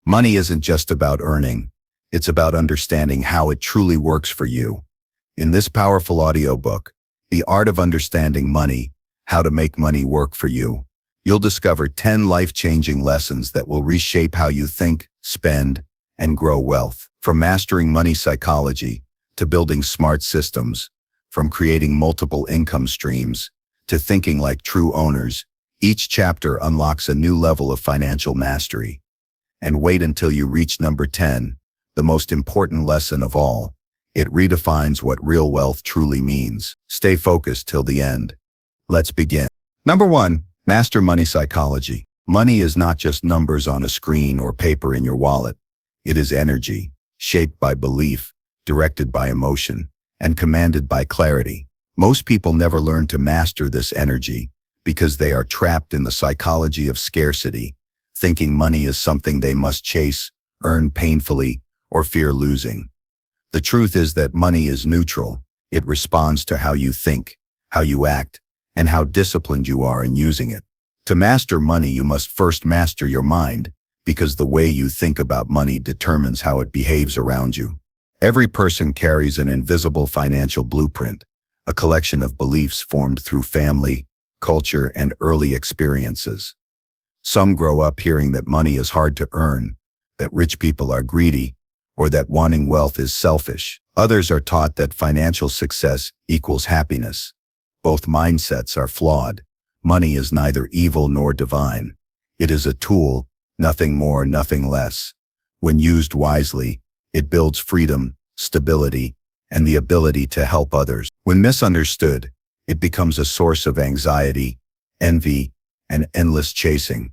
Money isn't just about earning. It's about understanding how it truly works for you. In this powerful audiobook, The Art of Understanding Money, How to Make Money Work for You, you'll discover 10 life-changing lessons that will reshape how you think, spend, and grow wealth. From mastering money psychology to building smart systems, from creating multiple income streams to thinking like true owners, each chapter unlocks a new level of financial mastery. And wait until you reach number 10, the most important lesson of all. It redefines what real wealth truly means. Stay focused till the end. Let's begin. Number 1, master money psychology. Money is not just numbers on a screen or paper in your wallet. It is energy, shaped by belief, directed by emotion, and commanded by clarity. Most people never learn to master this energy because they are trapped in the psychology of scarcity, thinking money is something they must chase, earn painfully, or fear losing. The truth is that money is neutral. It responds to how you think, how you act, and how disciplined you are in using it. To master money, you must first master your mind, because the way you think about money determines how it behaves around you. Every person carries an invisible financial blueprint, a collection of beliefs formed through family, culture, and early experiences. Some grow up hearing that money is hard to earn, that rich people are greedy, or that wanting wealth is selfish. Others are taught that financial success equals happiness. Both mindsets are flawed. Money is neither evil nor divine. It is a tool, nothing more, nothing less. When used wisely, it builds freedom, stability, and the ability to help others. When misunderstood, it becomes a source of anxiety, envy, and endless chasing.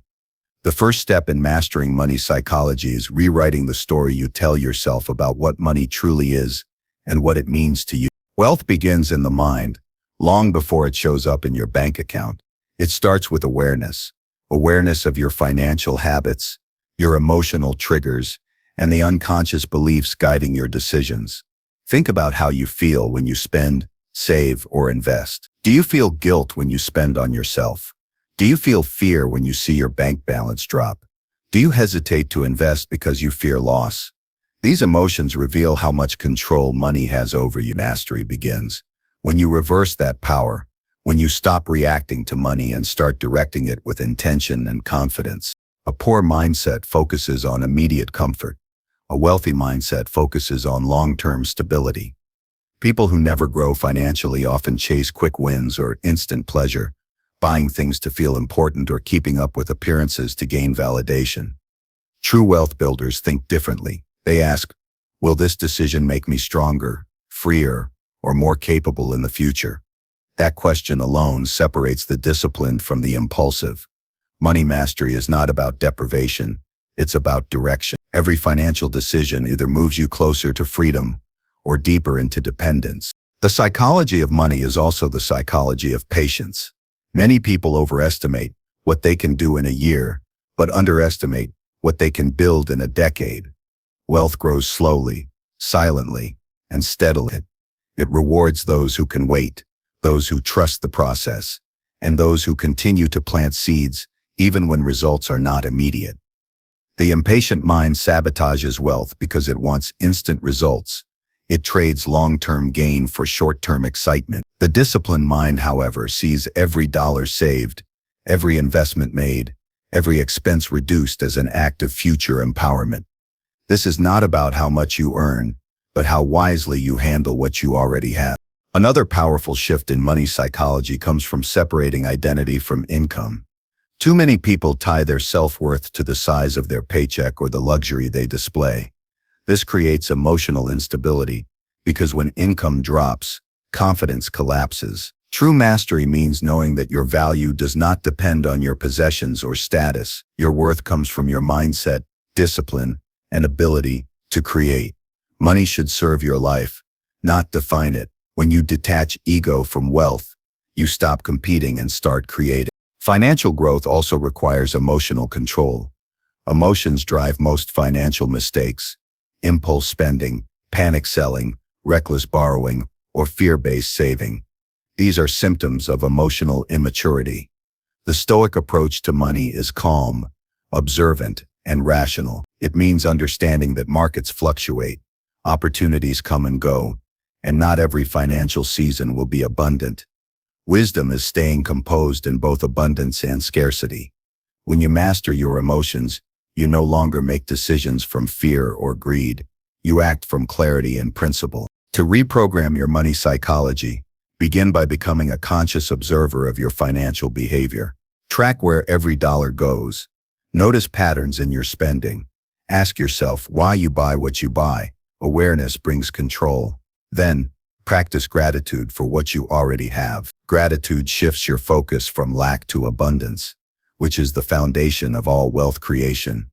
The first step in mastering money psychology is rewriting the story you tell yourself about what money truly is and what it means to you. Wealth begins in the mind, long before it shows up in your bank account. It starts with awareness of your financial habits, your emotional triggers, and the unconscious beliefs guiding your decisions. Think about how you feel when you spend, save, or invest. Do you feel guilt when you spend on yourself? Do you feel fear when you see your bank balance drop? Do you hesitate to invest because you fear loss? These emotions reveal how much control money has over you. Mastery begins when you reverse that power, when you stop reacting to money and start directing it with intention and confidence. A poor mindset focuses on immediate comfort. A wealthy mindset focuses on long-term stability. People who never grow financially often chase quick wins or instant pleasure, buying things to feel important or keeping up with appearances to gain validation. True wealth builders think differently. They ask, will this decision make me stronger, freer, or more capable in the future? That question alone separates the disciplined from the impulsive. Money mastery is not about deprivation. It's about direction. Every financial decision either moves you closer to freedom or deeper into dependence. The psychology of money is also the psychology of patience. Many people overestimate what they can do in a year, but underestimate what they can build in a decade. Wealth grows slowly, silently, and steadily. It rewards those who can wait, those who trust the process, and those who continue to plant seeds even when results are not immediate. The impatient mind sabotages wealth because it wants instant results. It trades long-term gain for short-term excitement. The disciplined mind, however, sees every dollar saved, every investment made, every expense reduced as an act of future empowerment. This is not about how much you earn, but how wisely you handle what you already have. Another powerful shift in money psychology comes from separating identity from income. Too many people tie their self-worth to the size of their paycheck or the luxury they display. This creates emotional instability because when income drops, confidence collapses. True mastery means knowing that your value does not depend on your possessions or status. Your worth comes from your mindset, discipline, and ability to create. Money should serve your life, not define it. When you detach ego from wealth, you stop competing and start creating. Financial growth also requires emotional control. Emotions drive most financial mistakes. Impulse spending, panic selling, reckless borrowing, or fear-based saving. These are symptoms of emotional immaturity. The Stoic approach to money is calm, observant, and rational. It means understanding that markets fluctuate, opportunities come and go, and not every financial season will be abundant. Wisdom is staying composed in both abundance and scarcity. When you master your emotions, you no longer make decisions from fear or greed. You act from clarity and principle. To reprogram your money psychology, begin by becoming a conscious observer of your financial behavior. Track where every dollar goes. Notice patterns in your spending. Ask yourself why you buy what you buy. Awareness brings control. Then, practice gratitude for what you already have. Gratitude shifts your focus from lack to abundance, which is the foundation of all wealth creation.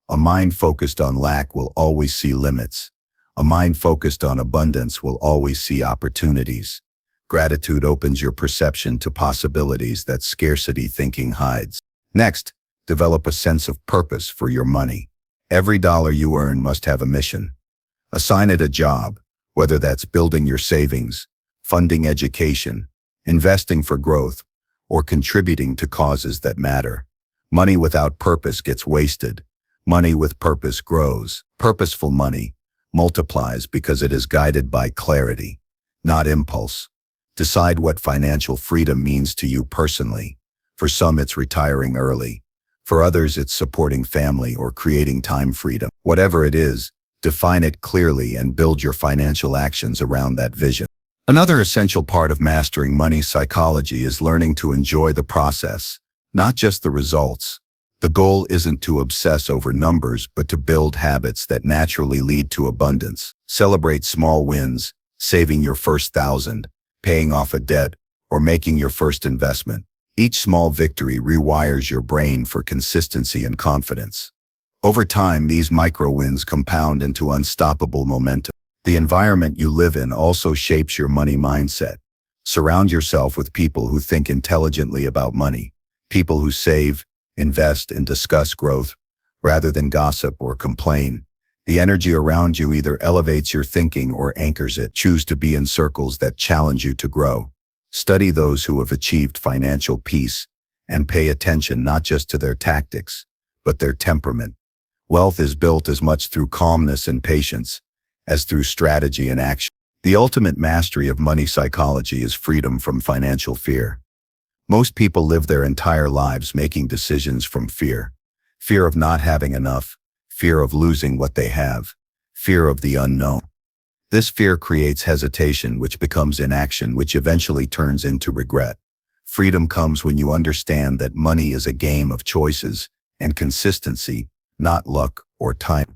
A mind focused on lack will always see limits. A mind focused on abundance will always see opportunities. Gratitude opens your perception to possibilities that scarcity thinking hides. Next, develop a sense of purpose for your money. Every dollar you earn must have a mission. Assign it a job, whether that's building your savings, funding education, investing for growth, or contributing to causes that matter. Money without purpose gets wasted. Money with purpose grows. Purposeful money multiplies because it is guided by clarity, not impulse. Decide what financial freedom means to you personally. For some, it's retiring early. For others, it's supporting family or creating time freedom. Whatever it is, define it clearly and build your financial actions around that vision. Another essential part of mastering money psychology is learning to enjoy the process, not just the results. The goal isn't to obsess over numbers, but to build habits that naturally lead to abundance. Celebrate small wins, saving your first $1,000, paying off a debt, or making your first investment. Each small victory rewires your brain for consistency and confidence. Over time, these micro wins compound into unstoppable momentum. The environment you live in also shapes your money mindset. Surround yourself with people who think intelligently about money, people who save, invest, and discuss growth, rather than gossip or complain. The energy around you either elevates your thinking or anchors it. Choose to be in circles that challenge you to grow. Study those who have achieved financial peace and pay attention not just to their tactics, but their temperament. Wealth is built as much through calmness and patience as through strategy and action. The ultimate mastery of money psychology is freedom from financial fear. Most people live their entire lives making decisions from fear. Fear of not having enough, fear of losing what they have, fear of the unknown. This fear creates hesitation, which becomes inaction, which eventually turns into regret. Freedom comes when you understand that money is a game of choices and consistency, not luck or time.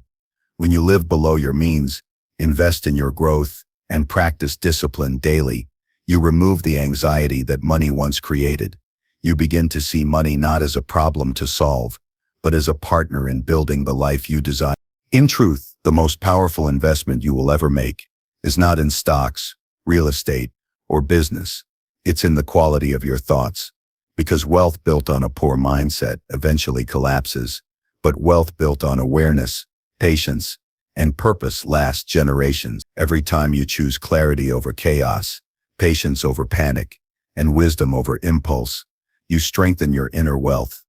When you live below your means, invest in your growth, and practice discipline daily, you remove the anxiety that money once created. You begin to see money not as a problem to solve, but as a partner in building the life you desire. In truth, the most powerful investment you will ever make is not in stocks, real estate, or business. It's in the quality of your thoughts. Because wealth built on a poor mindset eventually collapses, but wealth built on awareness, patience, and purpose lasts generations. Every time you choose clarity over chaos, patience over panic, and wisdom over impulse, you strengthen your inner wealth.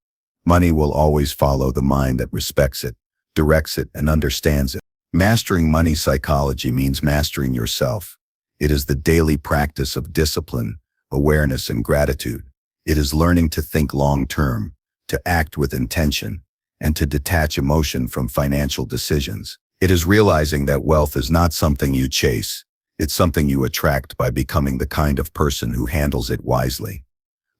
Money will always follow the mind that respects it, directs it, and understands it. Mastering money psychology means mastering yourself. It is the daily practice of discipline, awareness, and gratitude. It is learning to think long-term, to act with intention, and to detach emotion from financial decisions. It is realizing that wealth is not something you chase. It's something you attract by becoming the kind of person who handles it wisely.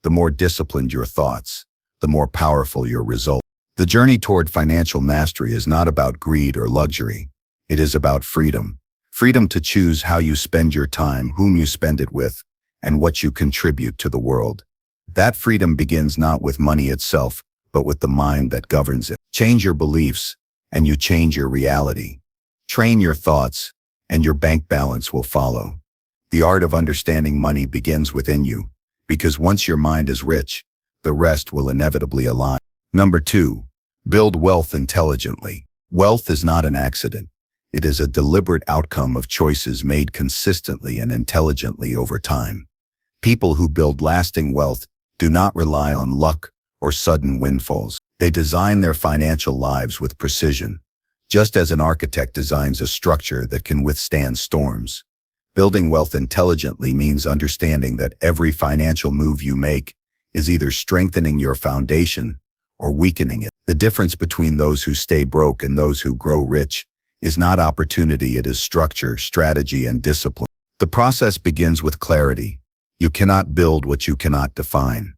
The more disciplined your thoughts, the more powerful your results. The journey toward financial mastery is not about greed or luxury. It is about freedom. Freedom to choose how you spend your time, whom you spend it with, and what you contribute to the world. That freedom begins not with money itself, but with the mind that governs it. Change your beliefs, and you change your reality. Train your thoughts, and your bank balance will follow. The art of understanding money begins within you, because once your mind is rich, the rest will inevitably align. Number 2, build wealth intelligently. Wealth is not an accident. It is a deliberate outcome of choices made consistently and intelligently over time. People who build lasting wealth do not rely on luck or sudden windfalls. They design their financial lives with precision, just as an architect designs a structure that can withstand storms. Building wealth intelligently means understanding that every financial move you make is either strengthening your foundation or weakening it. The difference between those who stay broke and those who grow rich is not opportunity, it is structure, strategy, and discipline. The process begins with clarity. You cannot build what you cannot define.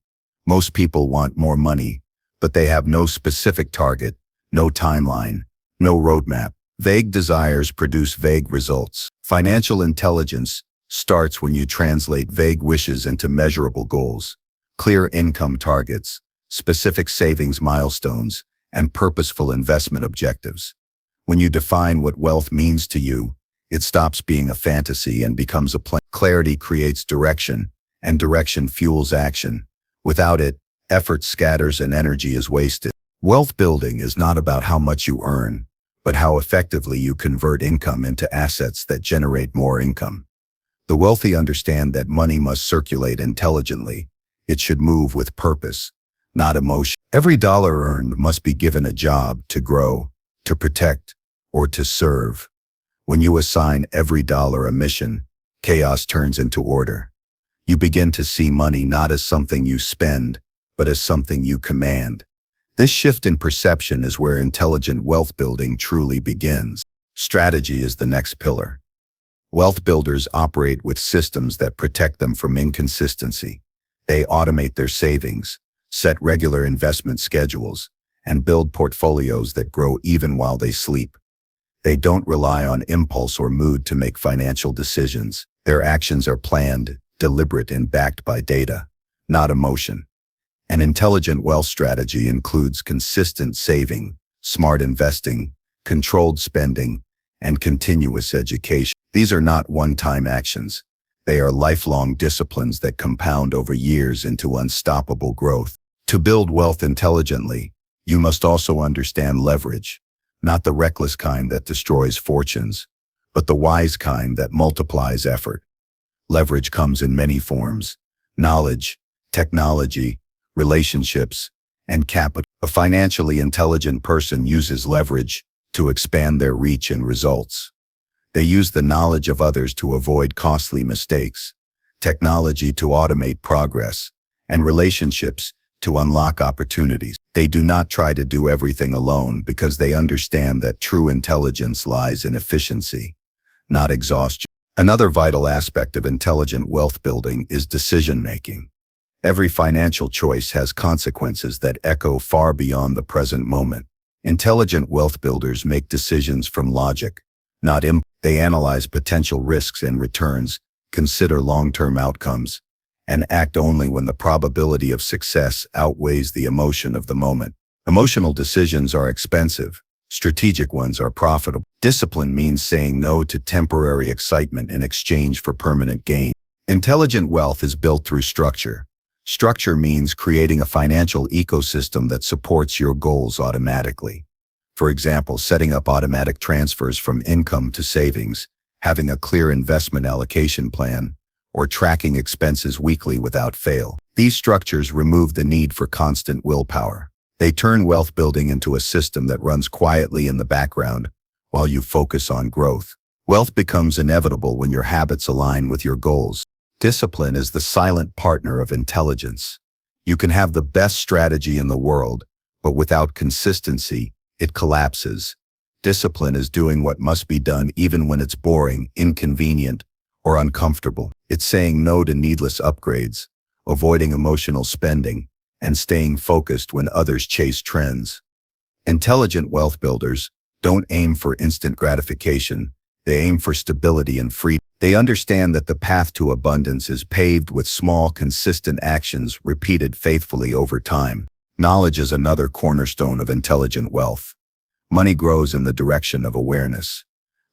Most people want more money, but they have no specific target, no timeline, no roadmap. Vague desires produce vague results. Financial intelligence starts when you translate vague wishes into measurable goals, clear income targets, specific savings milestones, and purposeful investment objectives. When you define what wealth means to you, it stops being a fantasy and becomes a plan. Clarity creates direction, and direction fuels action. Without it, effort scatters and energy is wasted. Wealth building is not about how much you earn, but how effectively you convert income into assets that generate more income. The wealthy understand that money must circulate intelligently. It should move with purpose, not emotion. Every dollar earned must be given a job to grow, to protect, or to serve. When you assign every dollar a mission, chaos turns into order. You begin to see money not as something you spend, but as something you command. This shift in perception is where intelligent wealth building truly begins. Strategy is the next pillar. Wealth builders operate with systems that protect them from inconsistency. They automate their savings, set regular investment schedules, and build portfolios that grow even while they sleep. They don't rely on impulse or mood to make financial decisions. Their actions are planned, deliberate, and backed by data, not emotion. An intelligent wealth strategy includes consistent saving, smart investing, controlled spending, and continuous education. These are not one-time actions. They are lifelong disciplines that compound over years into unstoppable growth. To build wealth intelligently, you must also understand leverage, not the reckless kind that destroys fortunes, but the wise kind that multiplies effort. Leverage comes in many forms: knowledge, technology, relationships, and capital. A financially intelligent person uses leverage to expand their reach and results. They use the knowledge of others to avoid costly mistakes, technology to automate progress, and relationships to unlock opportunities. They do not try to do everything alone because they understand that true intelligence lies in efficiency, not exhaustion. Another vital aspect of intelligent wealth building is decision-making. Every financial choice has consequences that echo far beyond the present moment. Intelligent wealth builders make decisions from logic, not impulse. They analyze potential risks and returns, consider long-term outcomes, and act only when the probability of success outweighs the emotion of the moment. Emotional decisions are expensive. Strategic ones are profitable. Discipline means saying no to temporary excitement in exchange for permanent gain. Intelligent wealth is built through structure. Structure means creating a financial ecosystem that supports your goals automatically. For example, setting up automatic transfers from income to savings, having a clear investment allocation plan, or tracking expenses weekly without fail. These structures remove the need for constant willpower. They turn wealth building into a system that runs quietly in the background while you focus on growth. Wealth becomes inevitable when your habits align with your goals. Discipline is the silent partner of intelligence. You can have the best strategy in the world, but without consistency, it collapses. Discipline is doing what must be done even when it's boring, inconvenient, or uncomfortable. It's saying no to needless upgrades, avoiding emotional spending, and staying focused when others chase trends. Intelligent wealth builders don't aim for instant gratification. They aim for stability and freedom. They understand that the path to abundance is paved with small, consistent actions repeated faithfully over time. Knowledge is another cornerstone of intelligent wealth. Money grows in the direction of awareness.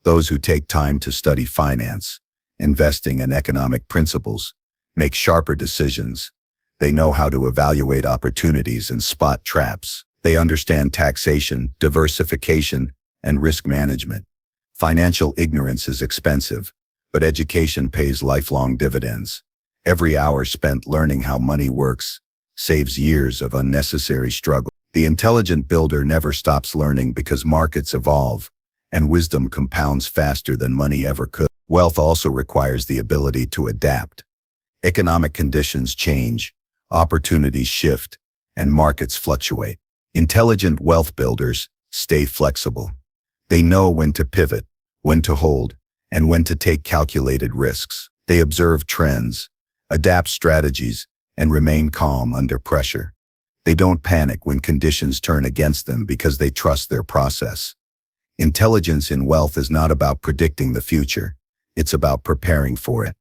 Those who take time to study finance, investing, and economic principles make sharper decisions. They know how to evaluate opportunities and spot traps. They understand taxation, diversification, and risk management. Financial ignorance is expensive, but education pays lifelong dividends. Every hour spent learning how money works saves years of unnecessary struggle. The intelligent builder never stops learning because markets evolve, and wisdom compounds faster than money ever could. Wealth also requires the ability to adapt. Economic conditions change, opportunities shift, and markets fluctuate. Intelligent wealth builders stay flexible. They know when to pivot, when to hold, and when to take calculated risks. They observe trends, adapt strategies, and remain calm under pressure. They don't panic when conditions turn against them because they trust their process. Intelligence in wealth is not about predicting the future. It's about preparing for it.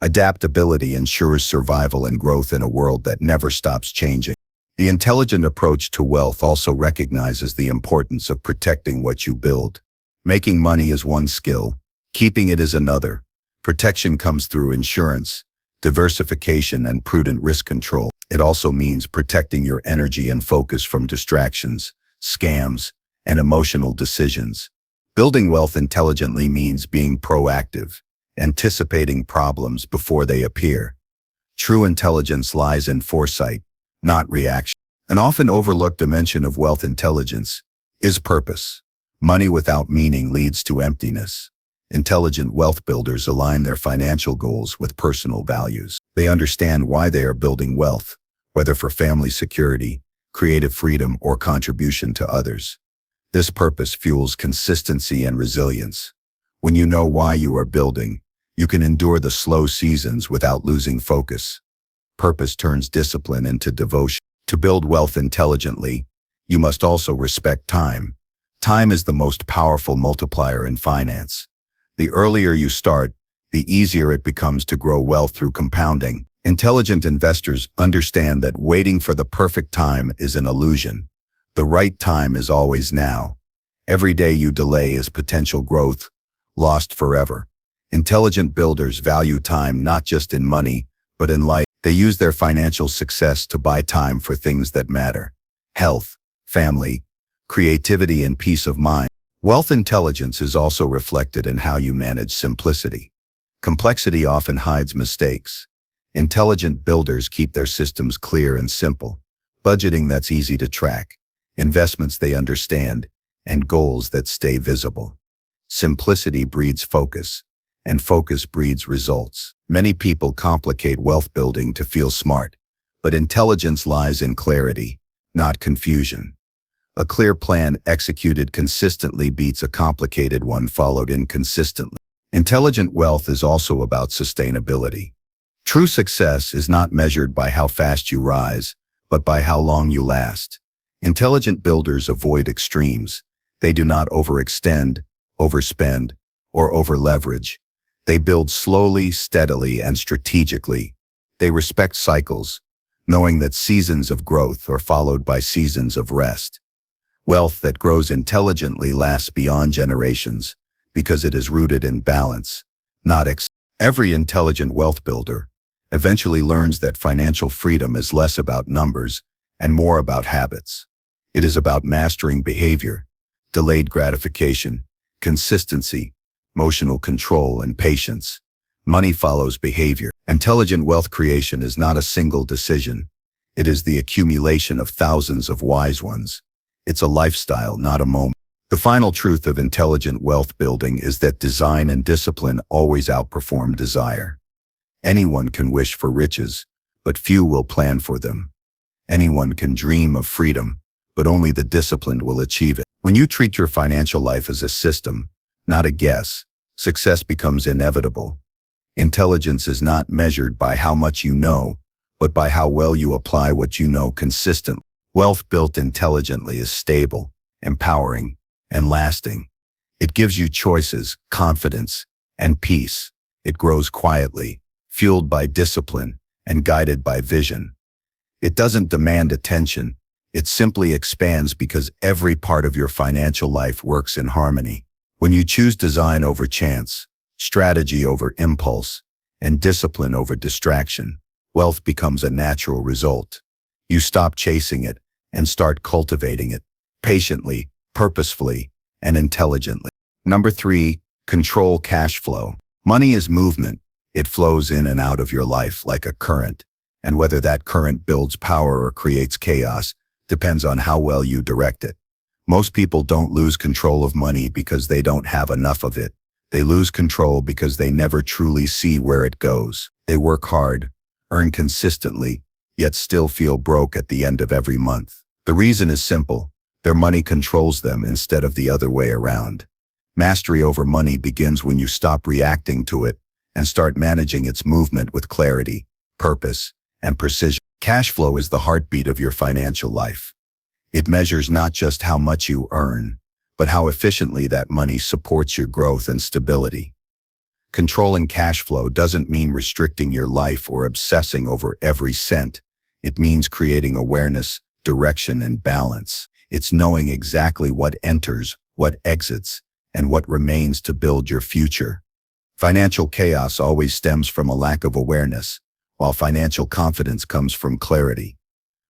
Adaptability ensures survival and growth in a world that never stops changing. The intelligent approach to wealth also recognizes the importance of protecting what you build. Making money is one skill, keeping it is another. Protection comes through insurance, diversification, and prudent risk control. It also means protecting your energy and focus from distractions, scams, and emotional decisions. Building wealth intelligently means being proactive, anticipating problems before they appear. True intelligence lies in foresight, not reaction. An often overlooked dimension of wealth intelligence is purpose. Money without meaning leads to emptiness. Intelligent wealth builders align their financial goals with personal values. They understand why they are building wealth, whether for family security, creative freedom, or contribution to others. This purpose fuels consistency and resilience. When you know why you are building, you can endure the slow seasons without losing focus. Purpose turns discipline into devotion. To build wealth intelligently, you must also respect time. Time is the most powerful multiplier in finance. The earlier you start, the easier it becomes to grow wealth through compounding. Intelligent investors understand that waiting for the perfect time is an illusion. The right time is always now. Every day you delay is potential growth, lost forever. Intelligent builders value time not just in money, but in life. They use their financial success to buy time for things that matter: health, family, creativity, and peace of mind. Wealth intelligence is also reflected in how you manage simplicity. Complexity often hides mistakes. Intelligent builders keep their systems clear and simple. Budgeting that's easy to track, investments they understand, and goals that stay visible. Simplicity breeds focus, and focus breeds results. Many people complicate wealth building to feel smart, but intelligence lies in clarity, not confusion. A clear plan executed consistently beats a complicated one followed inconsistently. Intelligent wealth is also about sustainability. True success is not measured by how fast you rise, but by how long you last. Intelligent builders avoid extremes. They do not overextend, overspend, or overleverage. They build slowly, steadily, and strategically. They respect cycles, knowing that seasons of growth are followed by seasons of rest. Wealth that grows intelligently lasts beyond generations because it is rooted in balance, not excess. Every intelligent wealth builder eventually learns that financial freedom is less about numbers and more about habits. It is about mastering behavior, delayed gratification, consistency, emotional control, and patience. Money follows behavior. Intelligent wealth creation is not a single decision. It is the accumulation of thousands of wise ones. It's a lifestyle, not a moment. The final truth of intelligent wealth building is that design and discipline always outperform desire. Anyone can wish for riches, but few will plan for them. Anyone can dream of freedom, but only the disciplined will achieve it. When you treat your financial life as a system, not a guess, success becomes inevitable. Intelligence is not measured by how much you know, but by how well you apply what you know consistently. Wealth built intelligently is stable, empowering, and lasting. It gives you choices, confidence, and peace. It grows quietly, fueled by discipline and guided by vision. It doesn't demand attention. It simply expands because every part of your financial life works in harmony. When you choose design over chance, strategy over impulse, and discipline over distraction, wealth becomes a natural result. You stop chasing it and start cultivating it patiently, purposefully, and intelligently. Number 3, control cash flow. Money is movement. It flows in and out of your life like a current. And whether that current builds power or creates chaos depends on how well you direct it. Most people don't lose control of money because they don't have enough of it. They lose control because they never truly see where it goes. They work hard, earn consistently, yet still feel broke at the end of every month. The reason is simple. Their money controls them instead of the other way around. Mastery over money begins when you stop reacting to it and start managing its movement with clarity, purpose, and precision. Cash flow is the heartbeat of your financial life. It measures not just how much you earn, but how efficiently that money supports your growth and stability. Controlling cash flow doesn't mean restricting your life or obsessing over every cent. It means creating awareness, direction, and balance. It's knowing exactly what enters, what exits, and what remains to build your future. Financial chaos always stems from a lack of awareness, while financial confidence comes from clarity.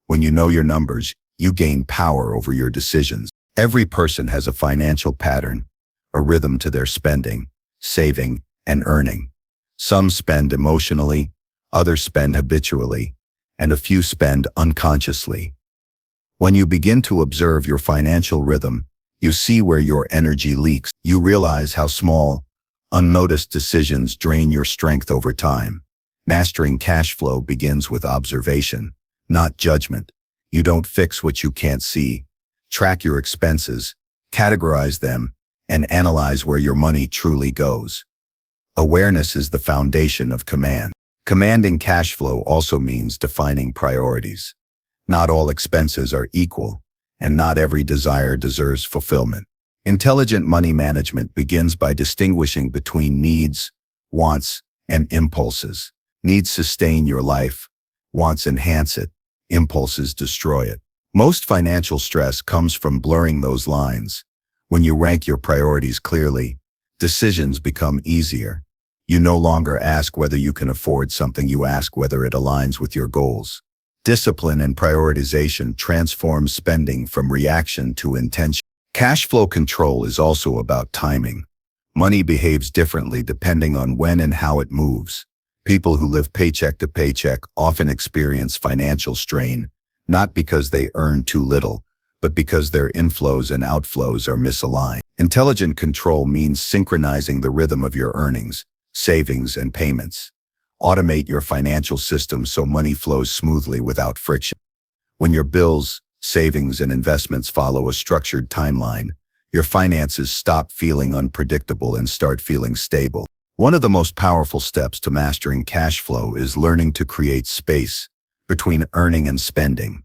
When you know your numbers, you gain power over your decisions. Every person has a financial pattern, a rhythm to their spending, saving, and earning. Some spend emotionally, others spend habitually, and a few spend unconsciously. When you begin to observe your financial rhythm, you see where your energy leaks. You realize how small, unnoticed decisions drain your strength over time. Mastering cash flow begins with observation, not judgment. You don't fix what you can't see. Track your expenses, categorize them, and analyze where your money truly goes. Awareness is the foundation of command. Commanding cash flow also means defining priorities. Not all expenses are equal, and not every desire deserves fulfillment. Intelligent money management begins by distinguishing between needs, wants, and impulses. Needs sustain your life, wants enhance it, impulses destroy it. Most financial stress comes from blurring those lines. When you rank your priorities clearly, decisions become easier. You no longer ask whether you can afford something, you ask whether it aligns with your goals. Discipline and prioritization transform spending from reaction to intention. Cash flow control is also about timing. Money behaves differently depending on when and how it moves. People who live paycheck to paycheck often experience financial strain, not because they earn too little, but because their inflows and outflows are misaligned. Intelligent control means synchronizing the rhythm of your earnings, savings, and payments. Automate your financial system so money flows smoothly without friction. When your bills, savings, and investments follow a structured timeline, your finances stop feeling unpredictable and start feeling stable. One of the most powerful steps to mastering cash flow is learning to create space between earning and spending.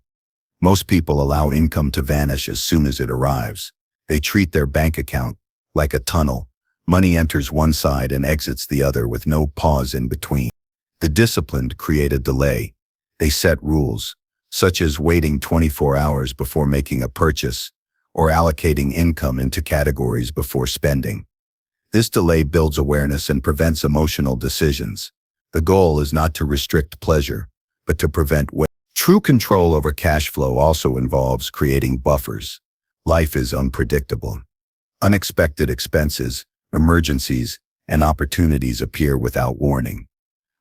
Most people allow income to vanish as soon as it arrives. They treat their bank account like a tunnel. Money enters one side and exits the other with no pause in between. The disciplined create a delay. They set rules, such as waiting 24 hours before making a purchase or allocating income into categories before spending. This delay builds awareness and prevents emotional decisions. The goal is not to restrict pleasure, but to prevent waste. True control over cash flow also involves creating buffers. Life is unpredictable. Unexpected expenses, emergencies, and opportunities appear without warning.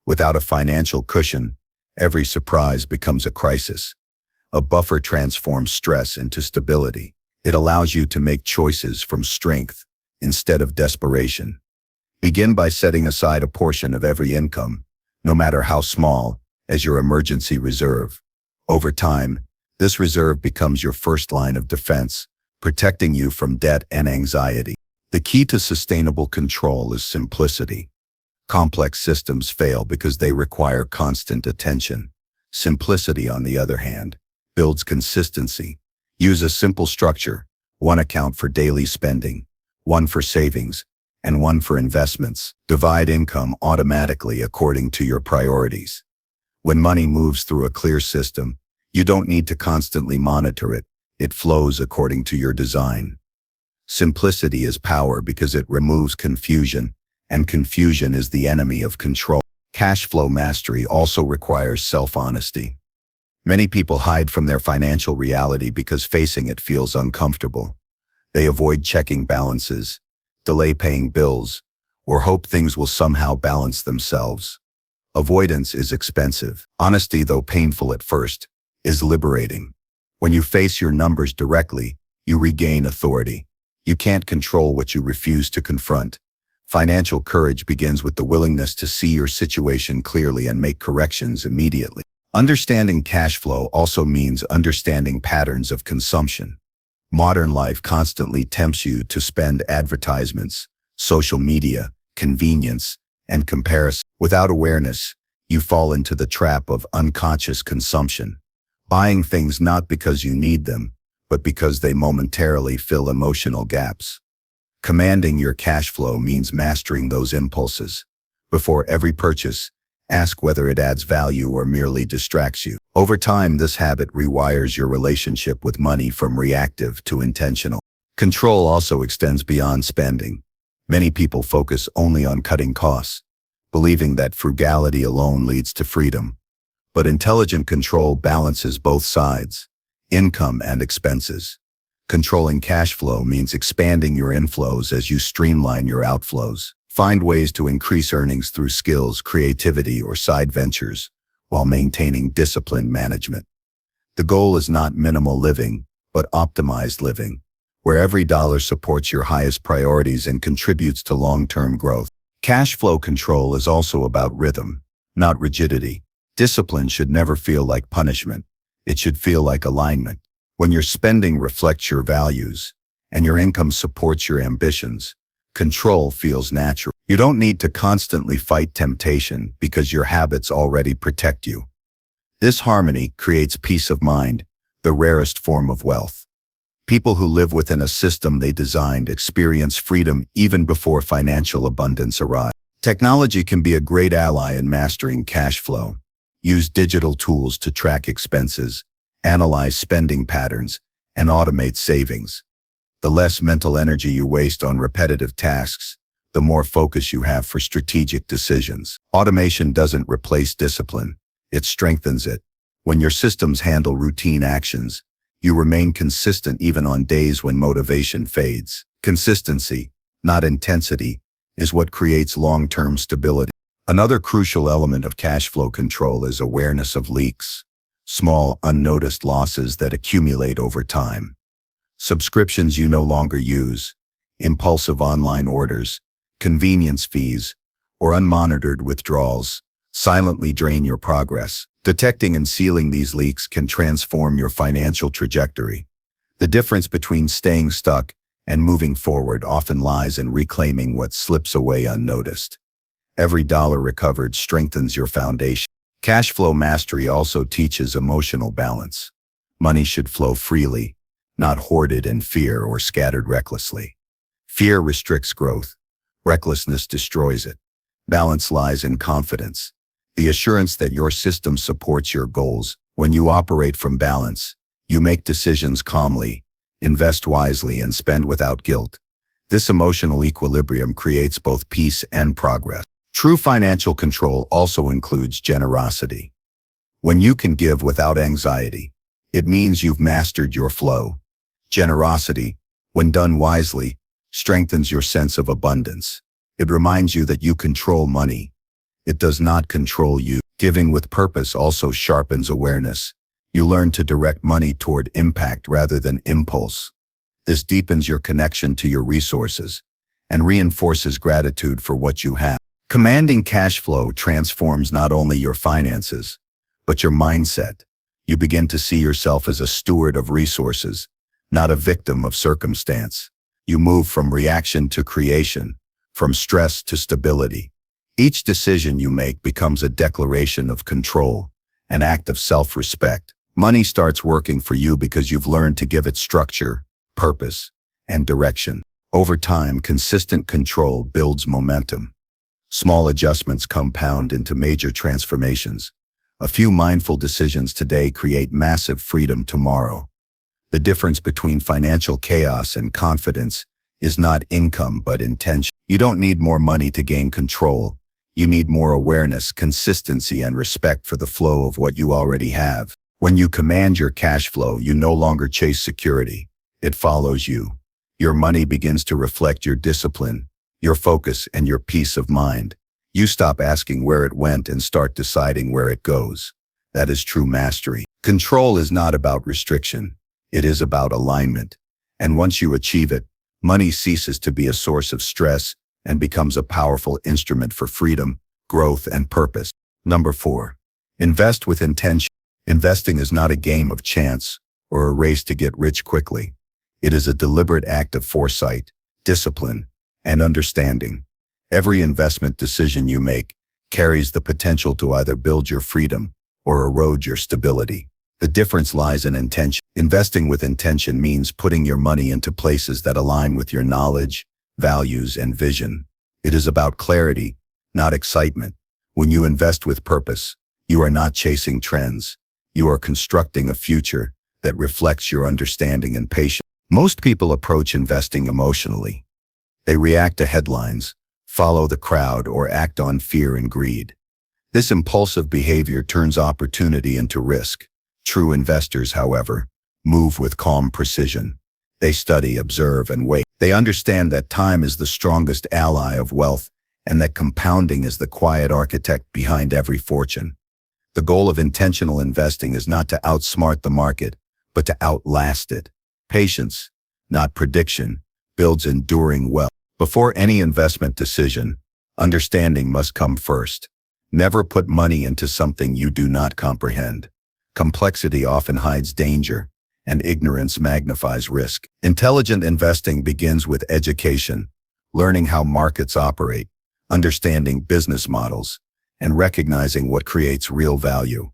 Without a financial cushion, every surprise becomes a crisis. A buffer transforms stress into stability. It allows you to make choices from strength instead of desperation. Begin by setting aside a portion of every income, no matter how small, as your emergency reserve. Over time, this reserve becomes your first line of defense, protecting you from debt and anxiety. The key to sustainable control is simplicity. Complex systems fail because they require constant attention. Simplicity, on the other hand, builds consistency. Use a simple structure, one account for daily spending, one for savings, and one for investments. Divide income automatically according to your priorities. When money moves through a clear system, you don't need to constantly monitor it. It flows according to your design. Simplicity is power because it removes confusion, and confusion is the enemy of control. Cash flow mastery also requires self-honesty. Many people hide from their financial reality because facing it feels uncomfortable. They avoid checking balances, delay paying bills, or hope things will somehow balance themselves. Avoidance is expensive. Honesty, though painful at first, is liberating. When you face your numbers directly, you regain authority. You can't control what you refuse to confront. Financial courage begins with the willingness to see your situation clearly and make corrections immediately. Understanding cash flow also means understanding patterns of consumption. Modern life constantly tempts you to spend advertisements, social media, convenience, and comparison. Without awareness, you fall into the trap of unconscious consumption, buying things not because you need them, but because they momentarily fill emotional gaps. Commanding your cash flow means mastering those impulses. Before every purchase, ask whether it adds value or merely distracts you. Over time, this habit rewires your relationship with money from reactive to intentional. Control also extends beyond spending. Many people focus only on cutting costs, believing that frugality alone leads to freedom. But intelligent control balances both sides, income and expenses. Controlling cash flow means expanding your inflows as you streamline your outflows. Find ways to increase earnings through skills, creativity, or side ventures while maintaining disciplined management. The goal is not minimal living, but optimized living, where every dollar supports your highest priorities and contributes to long-term growth. Cash flow control is also about rhythm, not rigidity. Discipline should never feel like punishment. It should feel like alignment. When your spending reflects your values and your income supports your ambitions, control feels natural. You don't need to constantly fight temptation because your habits already protect you. This harmony creates peace of mind, the rarest form of wealth. People who live within a system they designed experience freedom even before financial abundance arrives. Technology can be a great ally in mastering cash flow. Use digital tools to track expenses, analyze spending patterns, and automate savings. The less mental energy you waste on repetitive tasks, the more focus you have for strategic decisions. Automation doesn't replace discipline, it strengthens it. When your systems handle routine actions, you remain consistent even on days when motivation fades. Consistency, not intensity, is what creates long-term stability. Another crucial element of cash flow control is awareness of leaks, small, unnoticed losses that accumulate over time. Subscriptions you no longer use, impulsive online orders, convenience fees, or unmonitored withdrawals silently drain your progress. Detecting and sealing these leaks can transform your financial trajectory. The difference between staying stuck and moving forward often lies in reclaiming what slips away unnoticed. Every dollar recovered strengthens your foundation. Cash flow mastery also teaches emotional balance. Money should flow freely, not hoarded in fear or scattered recklessly. Fear restricts growth. Recklessness destroys it. Balance lies in confidence, the assurance that your system supports your goals. When you operate from balance, you make decisions calmly, invest wisely, and spend without guilt. This emotional equilibrium creates both peace and progress. True financial control also includes generosity. When you can give without anxiety, it means you've mastered your flow. Generosity, when done wisely, strengthens your sense of abundance. It reminds you that you control money. It does not control you. Giving with purpose also sharpens awareness. You learn to direct money toward impact rather than impulse. This deepens your connection to your resources and reinforces gratitude for what you have. Commanding cash flow transforms not only your finances, but your mindset. You begin to see yourself as a steward of resources, not a victim of circumstance. You move from reaction to creation, from stress to stability. Each decision you make becomes a declaration of control, an act of self-respect. Money starts working for you because you've learned to give it structure, purpose, and direction. Over time, consistent control builds momentum. Small adjustments compound into major transformations. A few mindful decisions today create massive freedom tomorrow. The difference between financial chaos and confidence is not income but intention. You don't need more money to gain control. You need more awareness, consistency, and respect for the flow of what you already have. When you command your cash flow, you no longer chase security. It follows you. Your money begins to reflect your discipline, your focus, and your peace of mind. You stop asking where it went and start deciding where it goes. That is true mastery. Control is not about restriction. It is about alignment. And once you achieve it, money ceases to be a source of stress and becomes a powerful instrument for freedom, growth, and purpose. Number 4. Invest with intention. Investing is not a game of chance or a race to get rich quickly. It is a deliberate act of foresight, discipline, and understanding. Every investment decision you make carries the potential to either build your freedom or erode your stability. The difference lies in intention. Investing with intention means putting your money into places that align with your knowledge, values, and vision. It is about clarity, not excitement. When you invest with purpose, you are not chasing trends. You are constructing a future that reflects your understanding and patience. Most people approach investing emotionally. They react to headlines, follow the crowd, or act on fear and greed. This impulsive behavior turns opportunity into risk. True investors, however, move with calm precision. They study, observe, and wait. They understand that time is the strongest ally of wealth and that compounding is the quiet architect behind every fortune. The goal of intentional investing is not to outsmart the market, but to outlast it. Patience, not prediction, builds enduring wealth. Before any investment decision, understanding must come first. Never put money into something you do not comprehend. Complexity often hides danger, and ignorance magnifies risk. Intelligent investing begins with education, learning how markets operate, understanding business models, and recognizing what creates real value.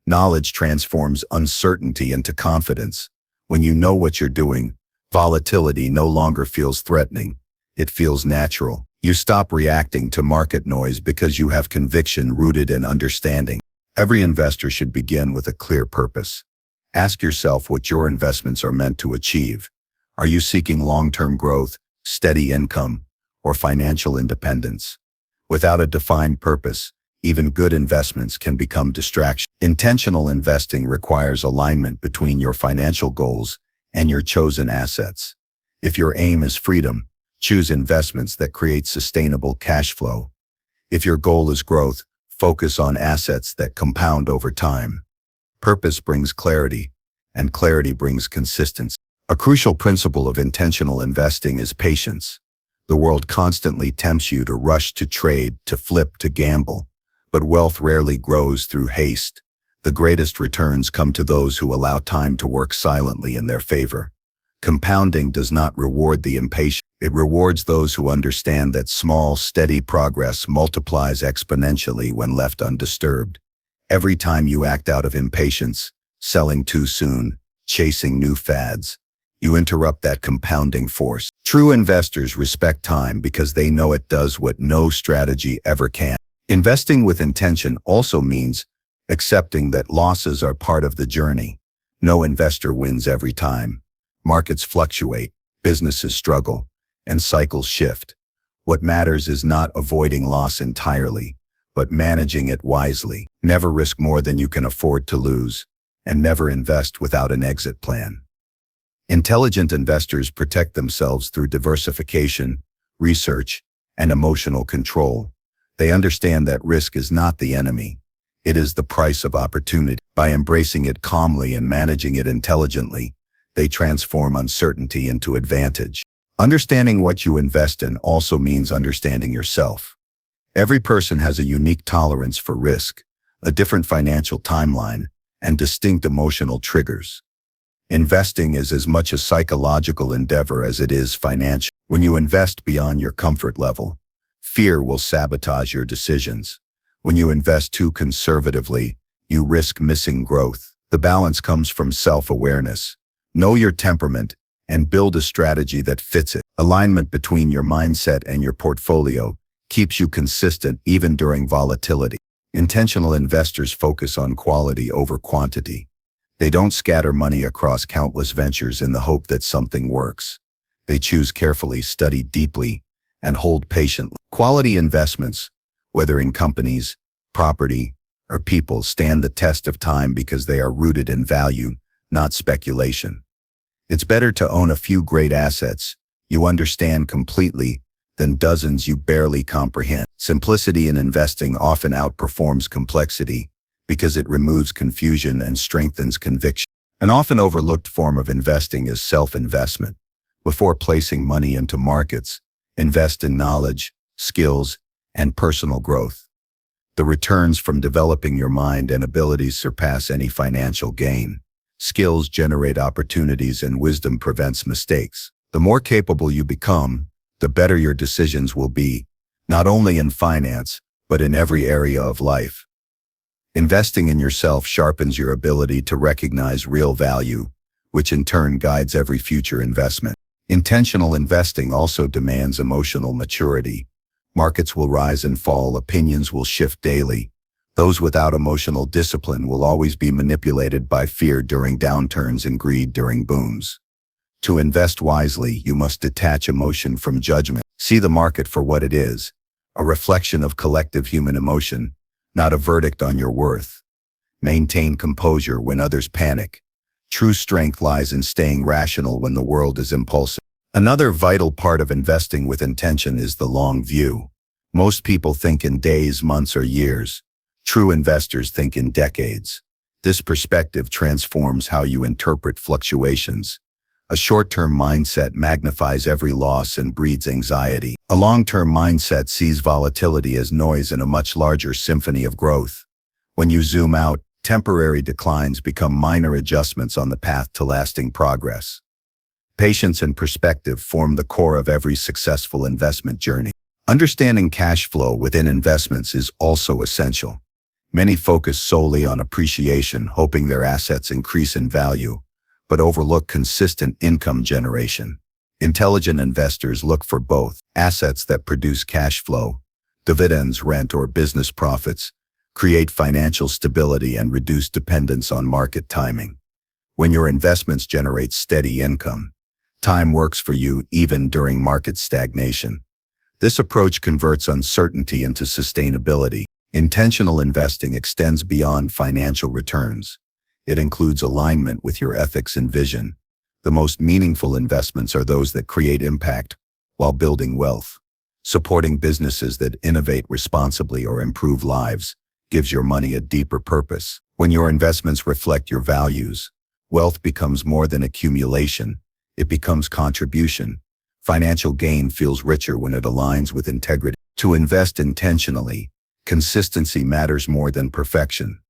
Knowledge transforms uncertainty into confidence. When you know what you're doing, volatility no longer feels threatening. It feels natural. You stop reacting to market noise because you have conviction rooted in understanding. Every investor should begin with a clear purpose. Ask yourself what your investments are meant to achieve. Are you seeking long-term growth, steady income, or financial independence? Without a defined purpose, even good investments can become distractions. Intentional investing requires alignment between your financial goals and your chosen assets. If your aim is freedom, choose investments that create sustainable cash flow. If your goal is growth, focus on assets that compound over time. Purpose brings clarity, and clarity brings consistency. A crucial principle of intentional investing is patience. The world constantly tempts you to rush, to trade, to flip, to gamble, but wealth rarely grows through haste. The greatest returns come to those who allow time to work silently in their favor. Compounding does not reward the impatient. It rewards those who understand that small, steady progress multiplies exponentially when left undisturbed. Every time you act out of impatience, selling too soon, chasing new fads, you interrupt that compounding force. True investors respect time because they know it does what no strategy ever can. Investing with intention also means accepting that losses are part of the journey. No investor wins every time. Markets fluctuate, businesses struggle, and cycles shift. What matters is not avoiding loss entirely, but managing it wisely. Never risk more than you can afford to lose, and never invest without an exit plan. Intelligent investors protect themselves through diversification, research, and emotional control. They understand that risk is not the enemy. It is the price of opportunity. By embracing it calmly and managing it intelligently, they transform uncertainty into advantage. Understanding what you invest in also means understanding yourself. Every person has a unique tolerance for risk, a different financial timeline, and distinct emotional triggers. Investing is as much a psychological endeavor as it is financial. When you invest beyond your comfort level, fear will sabotage your decisions. When you invest too conservatively, you risk missing growth. The balance comes from self-awareness. Know your temperament and build a strategy that fits it. Alignment between your mindset and your portfolio keeps you consistent even during volatility. Intentional investors focus on quality over quantity. They don't scatter money across countless ventures in the hope that something works. They choose carefully, study deeply, and hold patiently. Quality investments, whether in companies, property, or people, stand the test of time because they are rooted in value, not speculation. It's better to own a few great assets you understand completely than dozens you barely comprehend. Simplicity in investing often outperforms complexity because it removes confusion and strengthens conviction. An often overlooked form of investing is self-investment. Before placing money into markets, invest in knowledge, skills, and personal growth. The returns from developing your mind and abilities surpass any financial gain. Skills generate opportunities and wisdom prevents mistakes. The more capable you become, the better your decisions will be, not only in finance, but in every area of life. Investing in yourself sharpens your ability to recognize real value, which in turn guides every future investment. Intentional investing also demands emotional maturity. Markets will rise and fall, opinions will shift daily. Those without emotional discipline will always be manipulated by fear during downturns and greed during booms. To invest wisely, you must detach emotion from judgment. See the market for what it is, a reflection of collective human emotion, not a verdict on your worth. Maintain composure when others panic. True strength lies in staying rational when the world is impulsive. Another vital part of investing with intention is the long view. Most people think in days, months, or years. True investors think in decades. This perspective transforms how you interpret fluctuations. A short-term mindset magnifies every loss and breeds anxiety. A long-term mindset sees volatility as noise in a much larger symphony of growth. When you zoom out, temporary declines become minor adjustments on the path to lasting progress. Patience and perspective form the core of every successful investment journey. Understanding cash flow within investments is also essential. Many focus solely on appreciation, hoping their assets increase in value, but overlook consistent income generation. Intelligent investors look for both assets that produce cash flow, dividends, rent, or business profits, create financial stability and reduce dependence on market timing. When your investments generate steady income, time works for you even during market stagnation. This approach converts uncertainty into sustainability. Intentional investing extends beyond financial returns. It includes alignment with your ethics and vision. The most meaningful investments are those that create impact while building wealth. Supporting businesses that innovate responsibly or improve lives gives your money a deeper purpose. When your investments reflect your values, wealth becomes more than accumulation. It becomes contribution. Financial gain feels richer when it aligns with integrity. To invest intentionally, consistency matters more than perfection.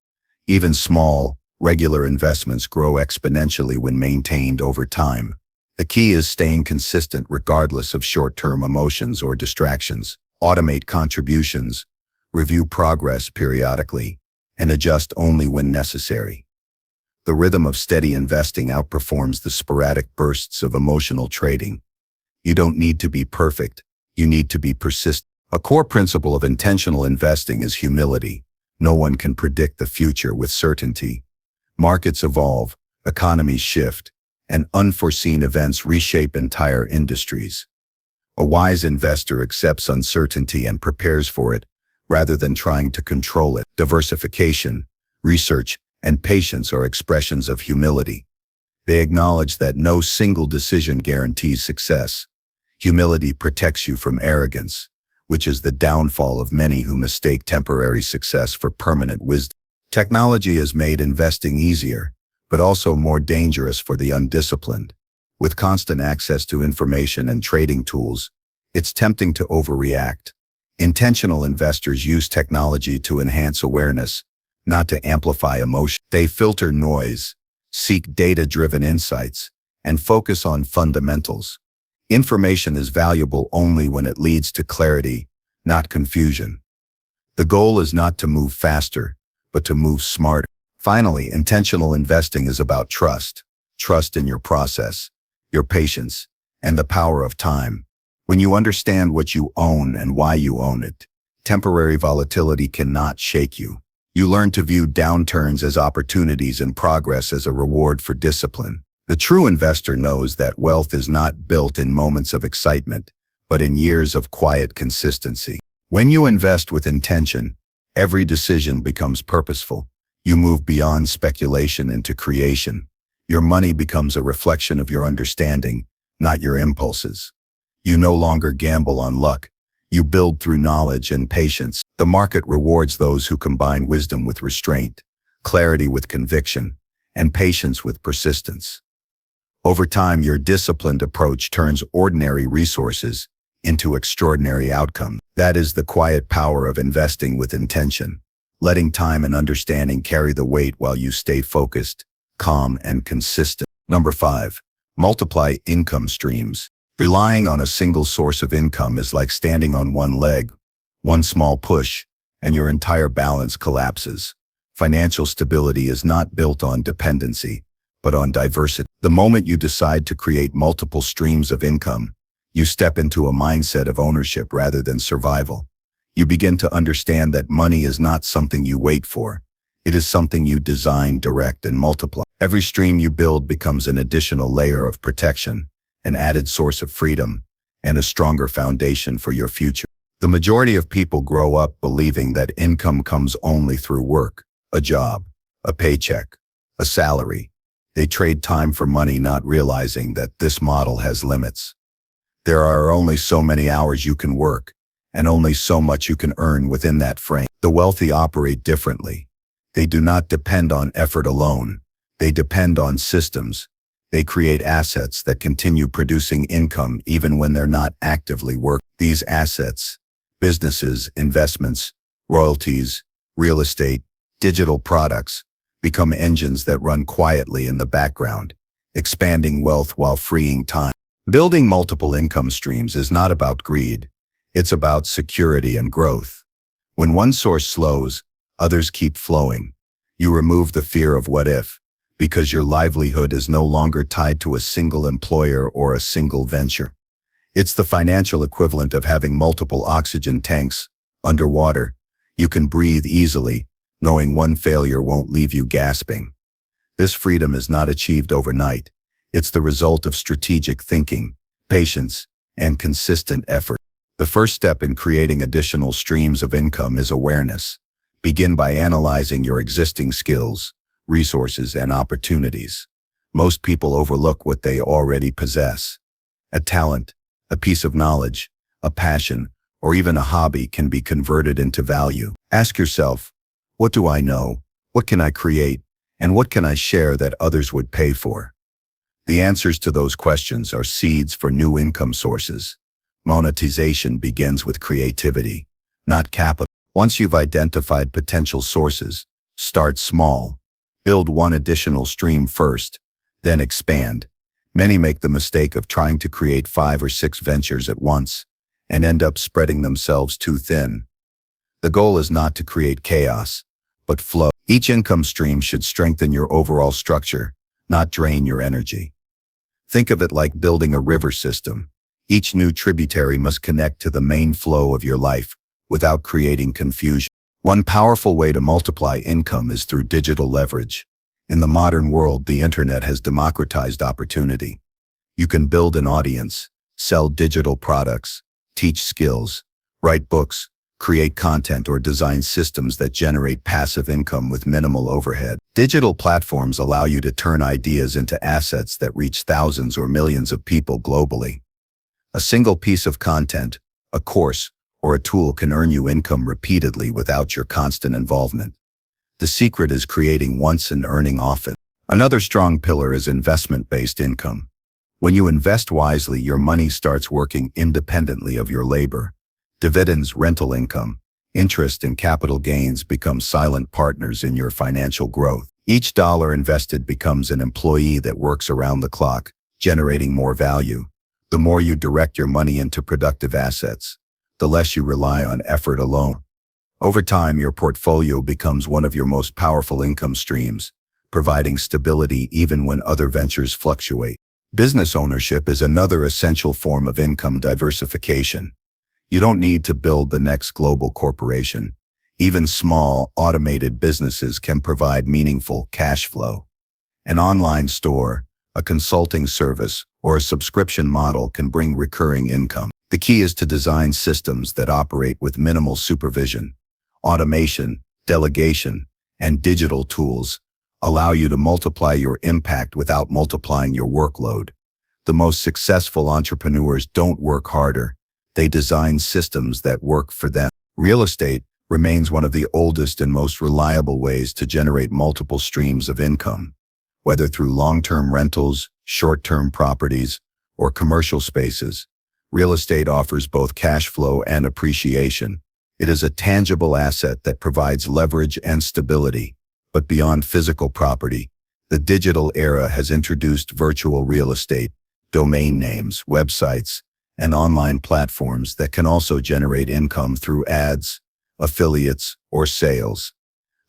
Even small, regular investments grow exponentially when maintained over time. The key is staying consistent regardless of short-term emotions or distractions. Automate contributions, review progress periodically, and adjust only when necessary. The rhythm of steady investing outperforms the sporadic bursts of emotional trading. You don't need to be perfect, you need to be persistent. A core principle of intentional investing is humility. No one can predict the future with certainty. Markets evolve, economies shift, and unforeseen events reshape entire industries. A wise investor accepts uncertainty and prepares for it, rather than trying to control it. Diversification, research, and patience are expressions of humility. They acknowledge that no single decision guarantees success. Humility protects you from arrogance, which is the downfall of many who mistake temporary success for permanent wisdom. Technology has made investing easier, but also more dangerous for the undisciplined. With constant access to information and trading tools, it's tempting to overreact. Intentional investors use technology to enhance awareness, not to amplify emotion. They filter noise, seek data-driven insights, and focus on fundamentals. Information is valuable only when it leads to clarity, not confusion. The goal is not to move faster, but to move smarter. Finally, intentional investing is about trust. Trust in your process, your patience, and the power of time. When you understand what you own and why you own it, temporary volatility cannot shake you. You learn to view downturns as opportunities and progress as a reward for discipline. The true investor knows that wealth is not built in moments of excitement, but in years of quiet consistency. When you invest with intention, every decision becomes purposeful. You move beyond speculation into creation. Your money becomes a reflection of your understanding, not your impulses. You no longer gamble on luck. You build through knowledge and patience. The market rewards those who combine wisdom with restraint. clarity with conviction, and patience with persistence. Over time, your disciplined approach turns ordinary resources into extraordinary outcomes. That is the quiet power of investing with intention, letting time and understanding carry the weight while you stay focused, calm, and consistent. Number 5. Multiply income streams. Relying on a single source of income is like standing on one leg. One small push, and your entire balance collapses. Financial stability is not built on dependency, but on diversity. The moment you decide to create multiple streams of income, you step into a mindset of ownership rather than survival. You begin to understand that money is not something you wait for. It is something you design, direct, and multiply. Every stream you build becomes an additional layer of protection, an added source of freedom, and a stronger foundation for your future. The majority of people grow up believing that income comes only through work, a job, a paycheck, a salary. They trade time for money, not realizing that this model has limits. There are only so many hours you can work, and only so much you can earn within that frame. The wealthy operate differently. They do not depend on effort alone. They depend on systems. They create assets that continue producing income even when they're not actively working. These assets, businesses, investments, royalties, real estate, digital products, become engines that run quietly in the background, expanding wealth while freeing time. Building multiple income streams is not about greed. It's about security and growth. When one source slows, others keep flowing. You remove the fear of what if, because your livelihood is no longer tied to a single employer or a single venture. It's the financial equivalent of having multiple oxygen tanks underwater. You can breathe easily, knowing one failure won't leave you gasping. This freedom is not achieved overnight. It's the result of strategic thinking, patience, and consistent effort. The first step in creating additional streams of income is awareness. Begin by analyzing your existing skills, resources, and opportunities. Most people overlook what they already possess. A talent, a piece of knowledge, a passion, or even a hobby can be converted into value. Ask yourself, what do I know? What can I create? And what can I share that others would pay for? The answers to those questions are seeds for new income sources. Monetization begins with creativity, not capital. Once you've identified potential sources, start small. Build one additional stream first, then expand. Many make the mistake of trying to create 5 or 6 ventures at once and end up spreading themselves too thin. The goal is not to create chaos, but flow. Each income stream should strengthen your overall structure, not drain your energy. Think of it like building a river system. Each new tributary must connect to the main flow of your life without creating confusion. One powerful way to multiply income is through digital leverage. In the modern world, the internet has democratized opportunity. You can build an audience, sell digital products, teach skills, write books, create content, or design systems that generate passive income with minimal overhead. Digital platforms allow you to turn ideas into assets that reach thousands or millions of people globally. A single piece of content, a course, or a tool can earn you income repeatedly without your constant involvement. The secret is creating once and earning often. Another strong pillar is investment-based income. When you invest wisely, your money starts working independently of your labor. Dividends, rental income, interest, and capital gains become silent partners in your financial growth. Each dollar invested becomes an employee that works around the clock, generating more value. The more you direct your money into productive assets, the less you rely on effort alone. Over time, your portfolio becomes one of your most powerful income streams, providing stability even when other ventures fluctuate. Business ownership is another essential form of income diversification. You don't need to build the next global corporation. Even small, automated businesses can provide meaningful cash flow. An online store, a consulting service, or a subscription model can bring recurring income. The key is to design systems that operate with minimal supervision. Automation, delegation, and digital tools allow you to multiply your impact without multiplying your workload. The most successful entrepreneurs don't work harder. They design systems that work for them. Real estate, remains one of the oldest and most reliable ways to generate multiple streams of income. Whether through long-term rentals, short-term properties, or commercial spaces, real estate offers both cash flow and appreciation. It is a tangible asset that provides leverage and stability. But beyond physical property, the digital era has introduced virtual real estate, domain names, websites, and online platforms that can also generate income through ads, affiliates, or sales.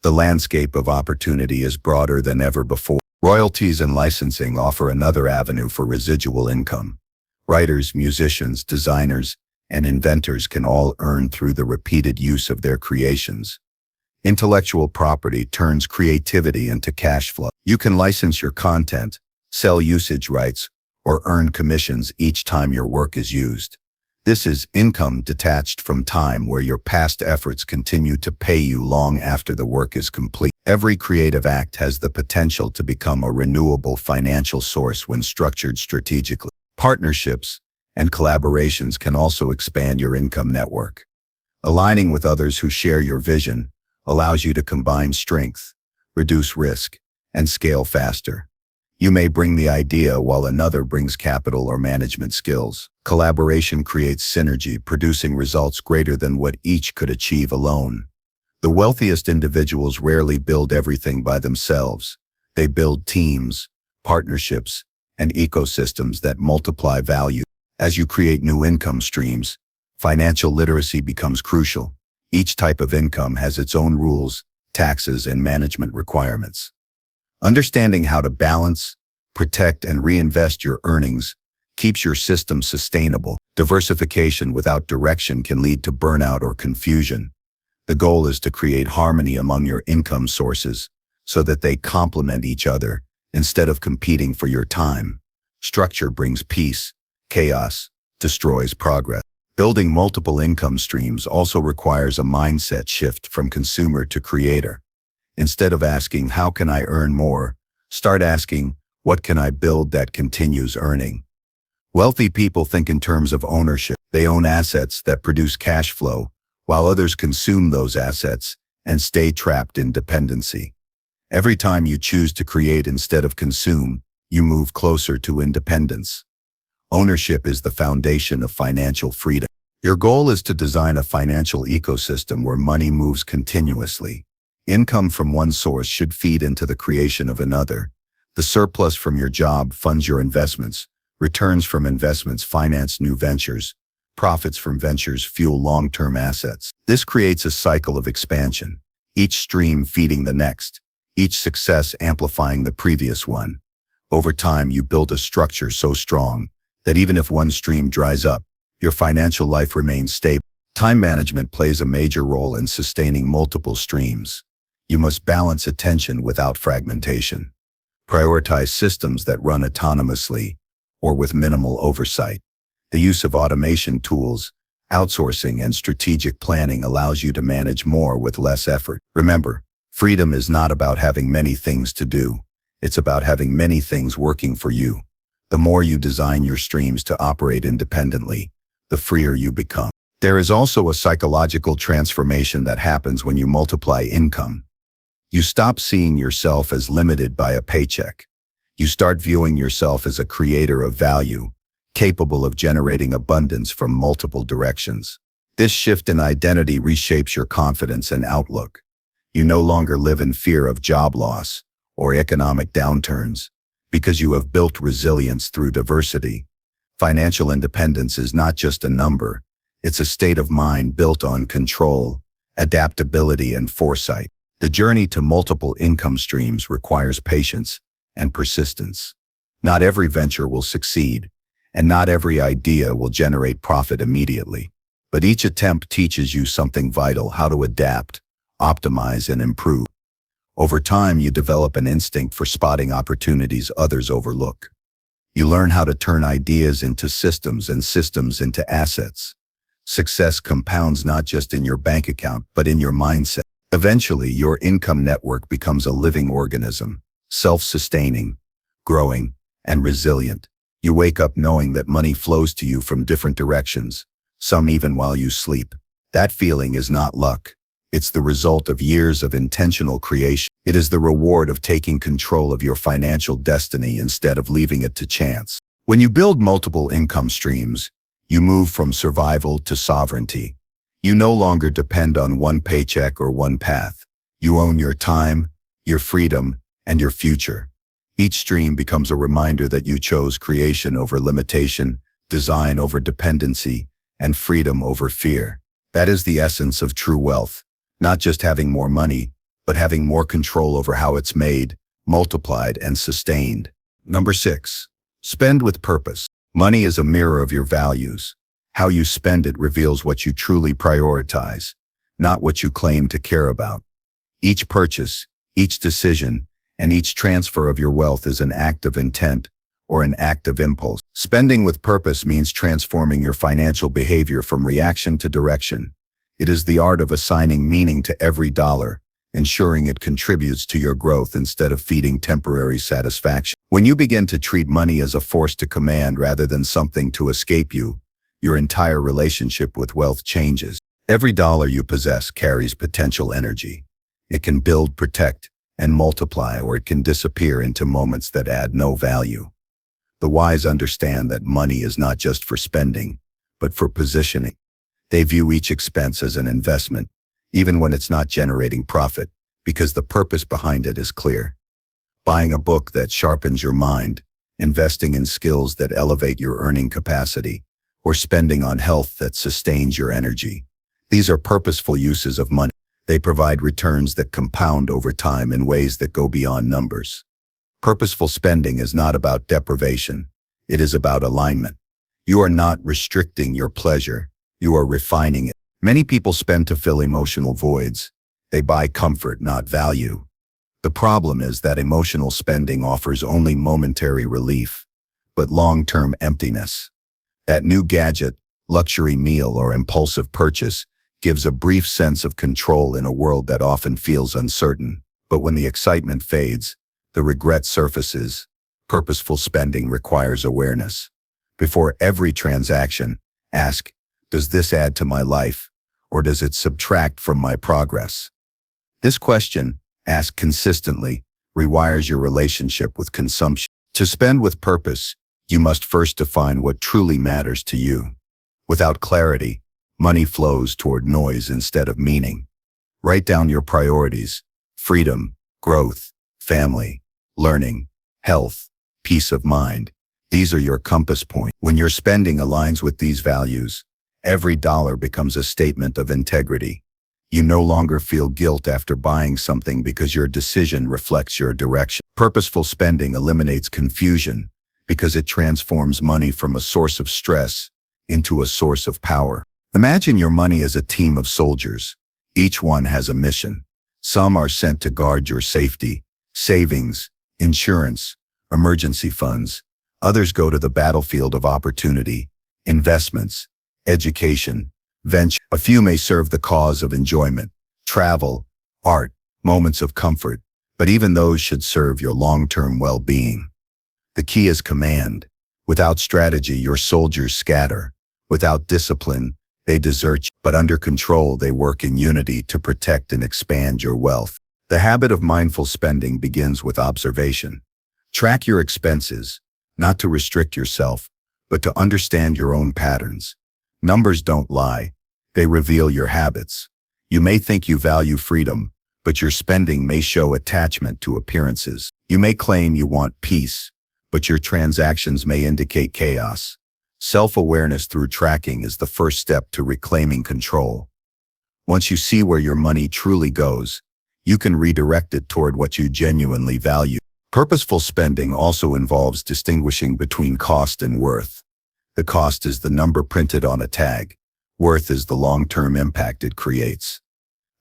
The landscape of opportunity is broader than ever before. Royalties and licensing offer another avenue for residual income. Writers, musicians, designers, and inventors can all earn through the repeated use of their creations. Intellectual property turns creativity into cash flow. You can license your content, sell usage rights, or earn commissions each time your work is used. This is income detached from time, where your past efforts continue to pay you long after the work is complete. Every creative act has the potential to become a renewable financial source when structured strategically. Partnerships and collaborations can also expand your income network. Aligning with others who share your vision allows you to combine strength, reduce risk, and scale faster. You may bring the idea while another brings capital or management skills. Collaboration creates synergy, producing results greater than what each could achieve alone. The wealthiest individuals rarely build everything by themselves. They build teams, partnerships, and ecosystems that multiply value. As you create new income streams, financial literacy becomes crucial. Each type of income has its own rules, taxes, and management requirements. Understanding how to balance, protect, and reinvest your earnings keeps your system sustainable. Diversification without direction can lead to burnout or confusion. The goal is to create harmony among your income sources so that they complement each other instead of competing for your time. Structure brings peace. Chaos destroys progress. Building multiple income streams also requires a mindset shift from consumer to creator. Instead of asking, "How can I earn more?" start asking, "What can I build that continues earning?" Wealthy people think in terms of ownership. They own assets that produce cash flow, while others consume those assets and stay trapped in dependency. Every time you choose to create instead of consume, you move closer to independence. Ownership is the foundation of financial freedom. Your goal is to design a financial ecosystem where money moves continuously. Income from one source should feed into the creation of another. The surplus from your job funds your investments. Returns from investments finance new ventures. Profits from ventures fuel long-term assets. This creates a cycle of expansion, each stream feeding the next, each success amplifying the previous one. Over time, you build a structure so strong that even if one stream dries up, your financial life remains stable. Time management plays a major role in sustaining multiple streams. You must balance attention without fragmentation. Prioritize systems that run autonomously or with minimal oversight. The use of automation tools, outsourcing, and strategic planning allows you to manage more with less effort. Remember, freedom is not about having many things to do. It's about having many things working for you. The more you design your streams to operate independently, the freer you become. There is also a psychological transformation that happens when you multiply income. You stop seeing yourself as limited by a paycheck. You start viewing yourself as a creator of value, capable of generating abundance from multiple directions. This shift in identity reshapes your confidence and outlook. You no longer live in fear of job loss or economic downturns because you have built resilience through diversity. Financial independence is not just a number. It's a state of mind built on control, adaptability, and foresight. The journey to multiple income streams requires patience and persistence. Not every venture will succeed, and not every idea will generate profit immediately. But each attempt teaches you something vital: how to adapt, optimize, and improve. Over time, you develop an instinct for spotting opportunities others overlook. You learn how to turn ideas into systems and systems into assets. Success compounds not just in your bank account, but in your mindset. Eventually, your income network becomes a living organism, self-sustaining, growing, and resilient. You wake up knowing that money flows to you from different directions, some even while you sleep. That feeling is not luck. It's the result of years of intentional creation. It is the reward of taking control of your financial destiny instead of leaving it to chance. When you build multiple income streams, you move from survival to sovereignty. You no longer depend on one paycheck or one path. You own your time, your freedom, and your future. Each stream becomes a reminder that you chose creation over limitation, design over dependency, and freedom over fear. That is the essence of true wealth. Not just having more money, but having more control over how it's made, multiplied, and sustained. Number 6. Spend with purpose. Money is a mirror of your values. How you spend it reveals what you truly prioritize, not what you claim to care about. Each purchase, each decision, and each transfer of your wealth is an act of intent or an act of impulse. Spending with purpose means transforming your financial behavior from reaction to direction. It is the art of assigning meaning to every dollar, ensuring it contributes to your growth instead of feeding temporary satisfaction. When you begin to treat money as a force to command rather than something to escape you, your entire relationship with wealth changes. Every dollar you possess carries potential energy. It can build, protect, and multiply, or it can disappear into moments that add no value. The wise understand that money is not just for spending, but for positioning. They view each expense as an investment, even when it's not generating profit, because the purpose behind it is clear. Buying a book that sharpens your mind, investing in skills that elevate your earning capacity, or spending on health that sustains your energy. These are purposeful uses of money. They provide returns that compound over time in ways that go beyond numbers. Purposeful spending is not about deprivation. It is about alignment. You are not restricting your pleasure. You are refining it. Many people spend to fill emotional voids. They buy comfort, not value. The problem is that emotional spending offers only momentary relief, but long-term emptiness. That new gadget, luxury meal, or impulsive purchase gives a brief sense of control in a world that often feels uncertain. But when the excitement fades, the regret surfaces. Purposeful spending requires awareness. Before every transaction, ask, does this add to my life, or does it subtract from my progress? This question, asked consistently, rewires your relationship with consumption. To spend with purpose, you must first define what truly matters to you. Without clarity, money flows toward noise instead of meaning. Write down your priorities: freedom, growth, family, learning, health, peace of mind. These are your compass points. When your spending aligns with these values, every dollar becomes a statement of integrity. You no longer feel guilt after buying something because your decision reflects your direction. Purposeful spending eliminates confusion because it transforms money from a source of stress into a source of power. Imagine your money as a team of soldiers. Each one has a mission. Some are sent to guard your safety, savings, insurance, emergency funds. Others go to the battlefield of opportunity, investments, education, venture. A few may serve the cause of enjoyment, travel, art, moments of comfort, but even those should serve your long-term well-being. The key is command. Without strategy, your soldiers scatter. Without discipline, they desert you. But under control, they work in unity to protect and expand your wealth. The habit of mindful spending begins with observation. Track your expenses, not to restrict yourself, but to understand your own patterns. Numbers don't lie. They reveal your habits. You may think you value freedom, but your spending may show attachment to appearances. You may claim you want peace, but your transactions may indicate chaos. Self-awareness through tracking is the first step to reclaiming control. Once you see where your money truly goes, you can redirect it toward what you genuinely value. Purposeful spending also involves distinguishing between cost and worth. The cost is the number printed on a tag. Worth is the long-term impact it creates.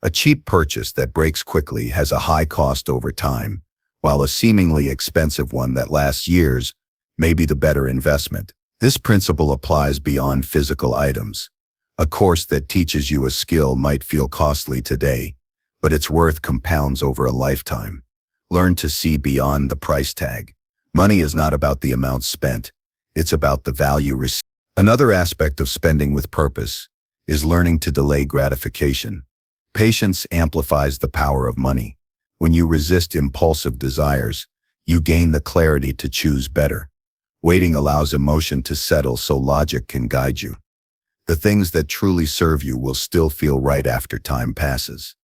A cheap purchase that breaks quickly has a high cost over time, while a seemingly expensive one that lasts years may be the better investment. This principle applies beyond physical items. A course that teaches you a skill might feel costly today, but its worth compounds over a lifetime. Learn to see beyond the price tag. Money is not about the amount spent. It's about the value received. Another aspect of spending with purpose is learning to delay gratification. Patience amplifies the power of money. When you resist impulsive desires, you gain the clarity to choose better. Waiting allows emotion to settle so logic can guide you. The things that truly serve you will still feel right after time passes.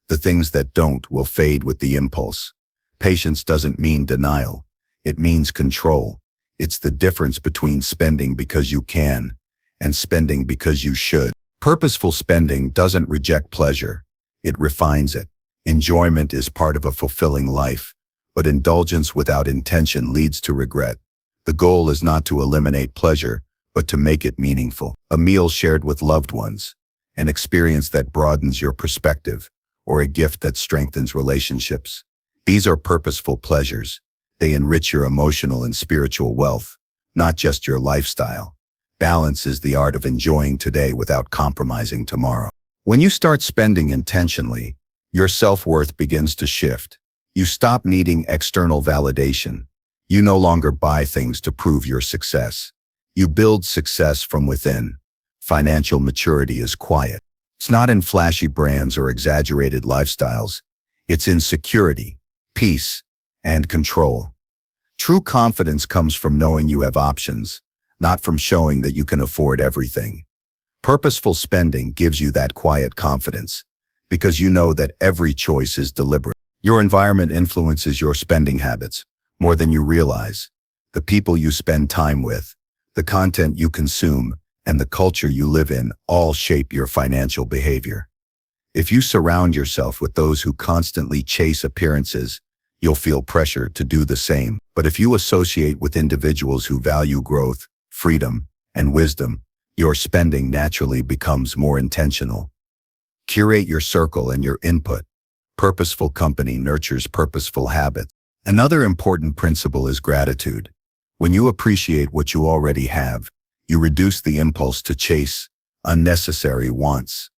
The things that don't will fade with the impulse. Patience doesn't mean denial. It means control. It's the difference between spending because you can and spending because you should. Purposeful spending doesn't reject pleasure. It refines it. Enjoyment is part of a fulfilling life, but indulgence without intention leads to regret. The goal is not to eliminate pleasure, but to make it meaningful. A meal shared with loved ones, an experience that broadens your perspective, or a gift that strengthens relationships. These are purposeful pleasures. They enrich your emotional and spiritual wealth, not just your lifestyle. Balance is the art of enjoying today without compromising tomorrow. When you start spending intentionally, your self-worth begins to shift. You stop needing external validation. You no longer buy things to prove your success. You build success from within. Financial maturity is quiet. It's not in flashy brands or exaggerated lifestyles. It's in security, peace, and control. True confidence comes from knowing you have options, not from showing that you can afford everything. Purposeful spending gives you that quiet confidence, because you know that every choice is deliberate. Your environment influences your spending habits more than you realize. The people you spend time with, the content you consume, and the culture you live in all shape your financial behavior. If you surround yourself with those who constantly chase appearances, you'll feel pressure to do the same. But if you associate with individuals who value growth, freedom, and wisdom, your spending naturally becomes more intentional. Curate your circle and your input. Purposeful company nurtures purposeful habits. Another important principle is gratitude. When you appreciate what you already have, you reduce the impulse to chase unnecessary wants.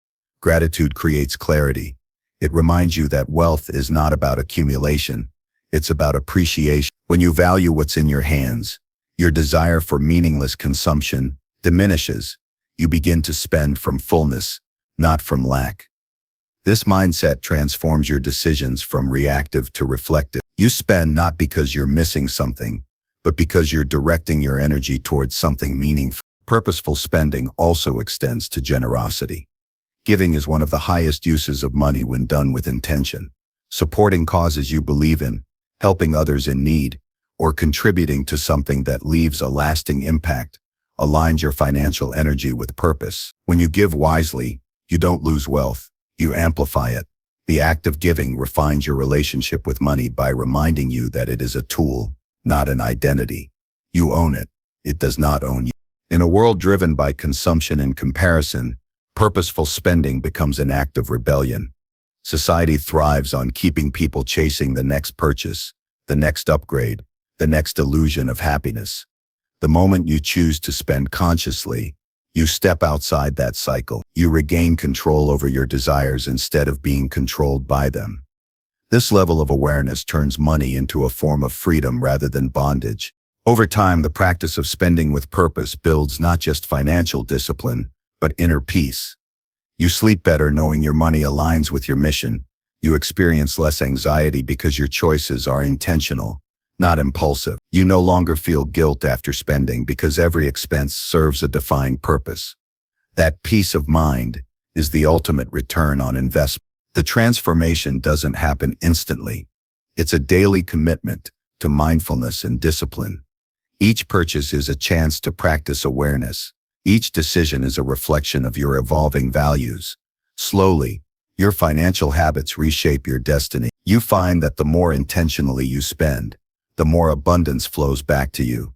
Gratitude creates clarity. It reminds you that wealth is not about accumulation. It's about appreciation. When you value what's in your hands, your desire for meaningless consumption diminishes. You begin to spend from fullness, not from lack. This mindset transforms your decisions from reactive to reflective. You spend not because you're missing something, but because you're directing your energy towards something meaningful. Purposeful spending also extends to generosity. Giving is one of the highest uses of money when done with intention. Supporting causes you believe in, helping others in need, or contributing to something that leaves a lasting impact aligns your financial energy with purpose. When you give wisely, you don't lose wealth, you amplify it. The act of giving refines your relationship with money by reminding you that it is a tool, not an identity. You own it. It does not own you. In a world driven by consumption and comparison, purposeful spending becomes an act of rebellion. Society thrives on keeping people chasing the next purchase, the next upgrade, the next illusion of happiness. The moment you choose to spend consciously, you step outside that cycle. You regain control over your desires instead of being controlled by them. This level of awareness turns money into a form of freedom rather than bondage. Over time, the practice of spending with purpose builds not just financial discipline, but inner peace. You sleep better knowing your money aligns with your mission. You experience less anxiety because your choices are intentional, not impulsive. You no longer feel guilt after spending because every expense serves a defined purpose. That peace of mind is the ultimate return on investment. The transformation doesn't happen instantly. It's a daily commitment to mindfulness and discipline. Each purchase is a chance to practice awareness. Each decision is a reflection of your evolving values. Slowly, your financial habits reshape your destiny. You find that the more intentionally you spend, the more abundance flows back to you.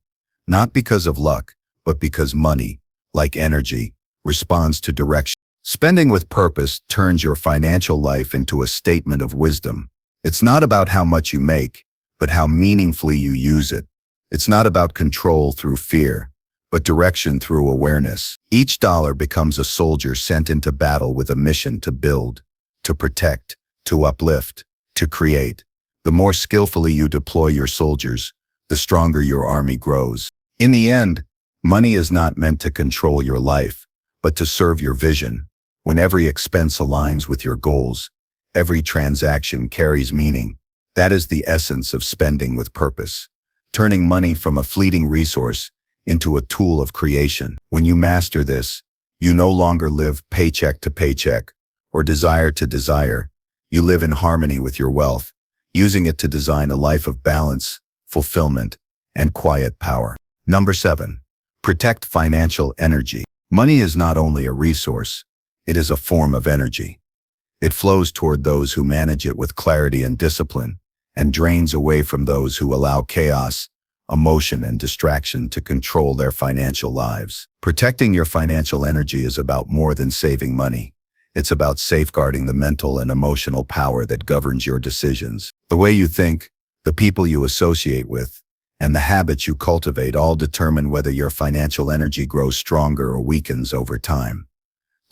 Not because of luck, but because money, like energy, responds to direction. Spending with purpose turns your financial life into a statement of wisdom. It's not about how much you make, but how meaningfully you use it. It's not about control through fear, but direction through awareness. Each dollar becomes a soldier sent into battle with a mission to build, to protect, to uplift, to create. The more skillfully you deploy your soldiers, the stronger your army grows. In the end, money is not meant to control your life, but to serve your vision. When every expense aligns with your goals, every transaction carries meaning. That is the essence of spending with purpose, turning money from a fleeting resource into a tool of creation. When you master this, you no longer live paycheck to paycheck or desire to desire. You live in harmony with your wealth, using it to design a life of balance, fulfillment, and quiet power. Number 7. Protect financial energy. Money is not only a resource, it is a form of energy. It flows toward those who manage it with clarity and discipline, and drains away from those who allow chaos, emotion, and distraction to control their financial lives. Protecting your financial energy is about more than saving money. It's about safeguarding the mental and emotional power that governs your decisions. The way you think, the people you associate with, and the habits you cultivate all determine whether your financial energy grows stronger or weakens over time.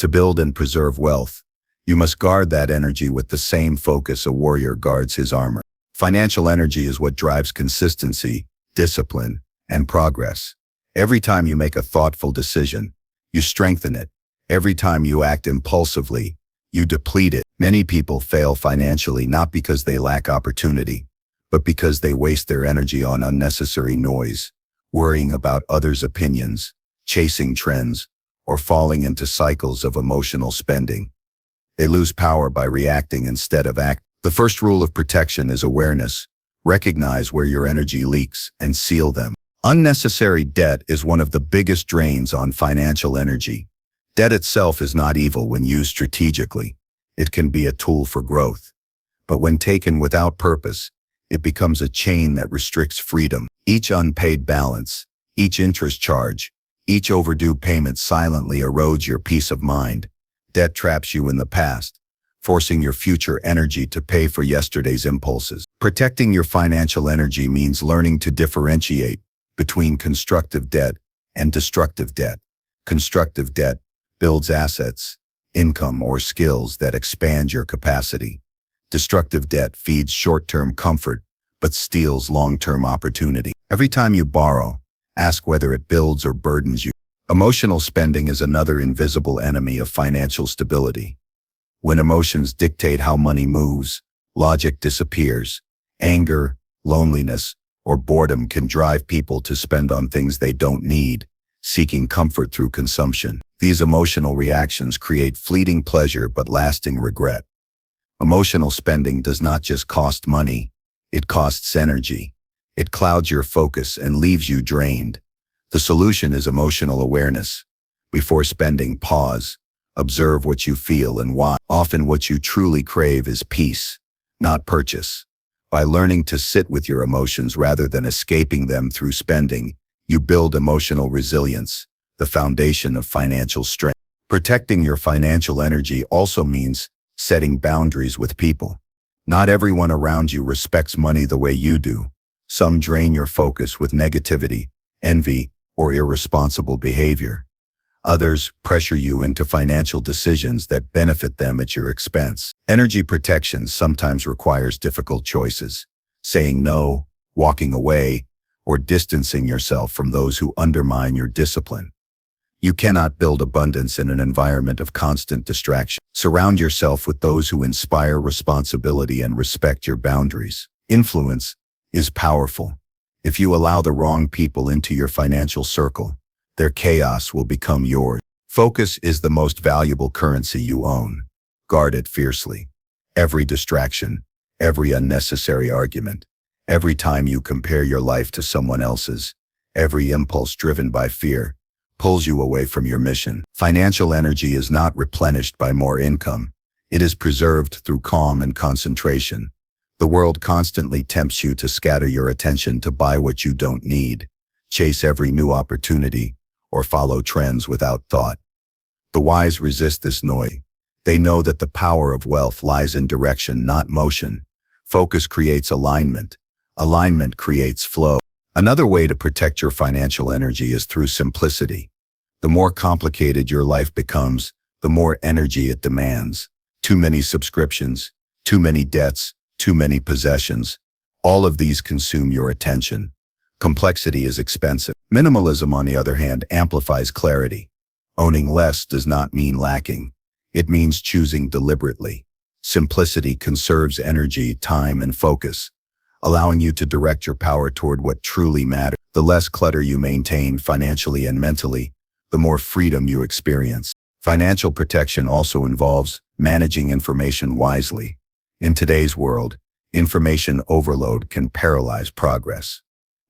To build and preserve wealth, you must guard that energy with the same focus a warrior guards his armor. Financial energy is what drives consistency, discipline, and progress. Every time you make a thoughtful decision, you strengthen it. Every time you act impulsively, you deplete it. Many people fail financially not because they lack opportunity, but because they waste their energy on unnecessary noise, worrying about others' opinions, chasing trends, or falling into cycles of emotional spending. They lose power by reacting instead of acting. The first rule of protection is awareness. Recognize where your energy leaks and seal them. Unnecessary debt is one of the biggest drains on financial energy. Debt itself is not evil when used strategically. It can be a tool for growth. But when taken without purpose, it becomes a chain that restricts freedom. Each unpaid balance, each interest charge, each overdue payment silently erodes your peace of mind. Debt traps you in the past, forcing your future energy to pay for yesterday's impulses. Protecting your financial energy means learning to differentiate between constructive debt and destructive debt. Constructive debt builds assets, income, or skills that expand your capacity. Destructive debt feeds short-term comfort, but steals long-term opportunity. Every time you borrow, ask whether it builds or burdens you. Emotional spending is another invisible enemy of financial stability. When emotions dictate how money moves, logic disappears. Anger, loneliness, or boredom can drive people to spend on things they don't need, seeking comfort through consumption. These emotional reactions create fleeting pleasure but lasting regret. Emotional spending does not just cost money, it costs energy. It clouds your focus and leaves you drained. The solution is emotional awareness. Before spending, pause. Observe what you feel and why. Often what you truly crave is peace, not purchase. By learning to sit with your emotions rather than escaping them through spending, you build emotional resilience, the foundation of financial strength. Protecting your financial energy also means setting boundaries with people. Not everyone around you respects money the way you do. Some drain your focus with negativity, envy, or irresponsible behavior. Others pressure you into financial decisions that benefit them at your expense. Energy protection sometimes requires difficult choices. Saying no, walking away, or distancing yourself from those who undermine your discipline. You cannot build abundance in an environment of constant distraction. Surround yourself with those who inspire responsibility and respect your boundaries. Influence is powerful. If you allow the wrong people into your financial circle, their chaos will become yours. Focus is the most valuable currency you own. Guard it fiercely. Every distraction, every unnecessary argument, every time you compare your life to someone else's, every impulse driven by fear, pulls you away from your mission. Financial energy is not replenished by more income. It is preserved through calm and concentration. The world constantly tempts you to scatter your attention to buy what you don't need, chase every new opportunity, or follow trends without thought. The wise resist this noise. They know that the power of wealth lies in direction, not motion. Focus creates alignment. Alignment creates flow. Another way to protect your financial energy is through simplicity. The more complicated your life becomes, the more energy it demands. Too many subscriptions, too many debts, too many possessions. All of these consume your attention. Complexity is expensive. Minimalism, on the other hand, amplifies clarity. Owning less does not mean lacking. It means choosing deliberately. Simplicity conserves energy, time, and focus, allowing you to direct your power toward what truly matters. The less clutter you maintain financially and mentally, the more freedom you experience. Financial protection also involves managing information wisely. In today's world, information overload can paralyze progress.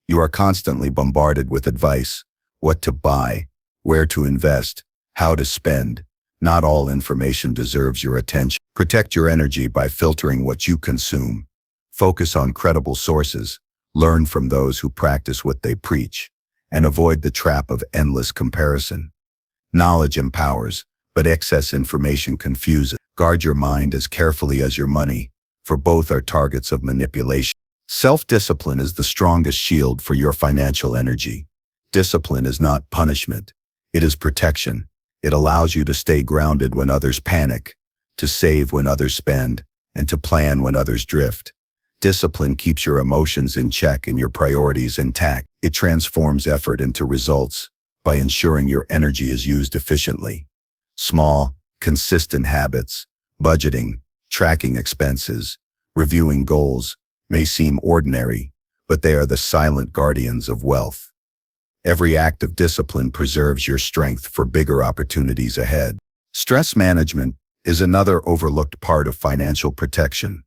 You are constantly bombarded with advice: what to buy, where to invest, how to spend. Not all information deserves your attention. Protect your energy by filtering what you consume. Focus on credible sources, learn from those who practice what they preach, and avoid the trap of endless comparison. Knowledge empowers, but excess information confuses. Guard your mind as carefully as your money, for both are targets of manipulation. Self-discipline is the strongest shield for your financial energy. Discipline is not punishment. It is protection. It allows you to stay grounded when others panic, to save when others spend, and to plan when others drift. Discipline keeps your emotions in check and your priorities intact. It transforms effort into results by ensuring your energy is used efficiently. Small, consistent habits, budgeting, tracking expenses, reviewing goals, may seem ordinary, but they are the silent guardians of wealth. Every act of discipline preserves your strength for bigger opportunities ahead. Stress management is another overlooked part of financial protection.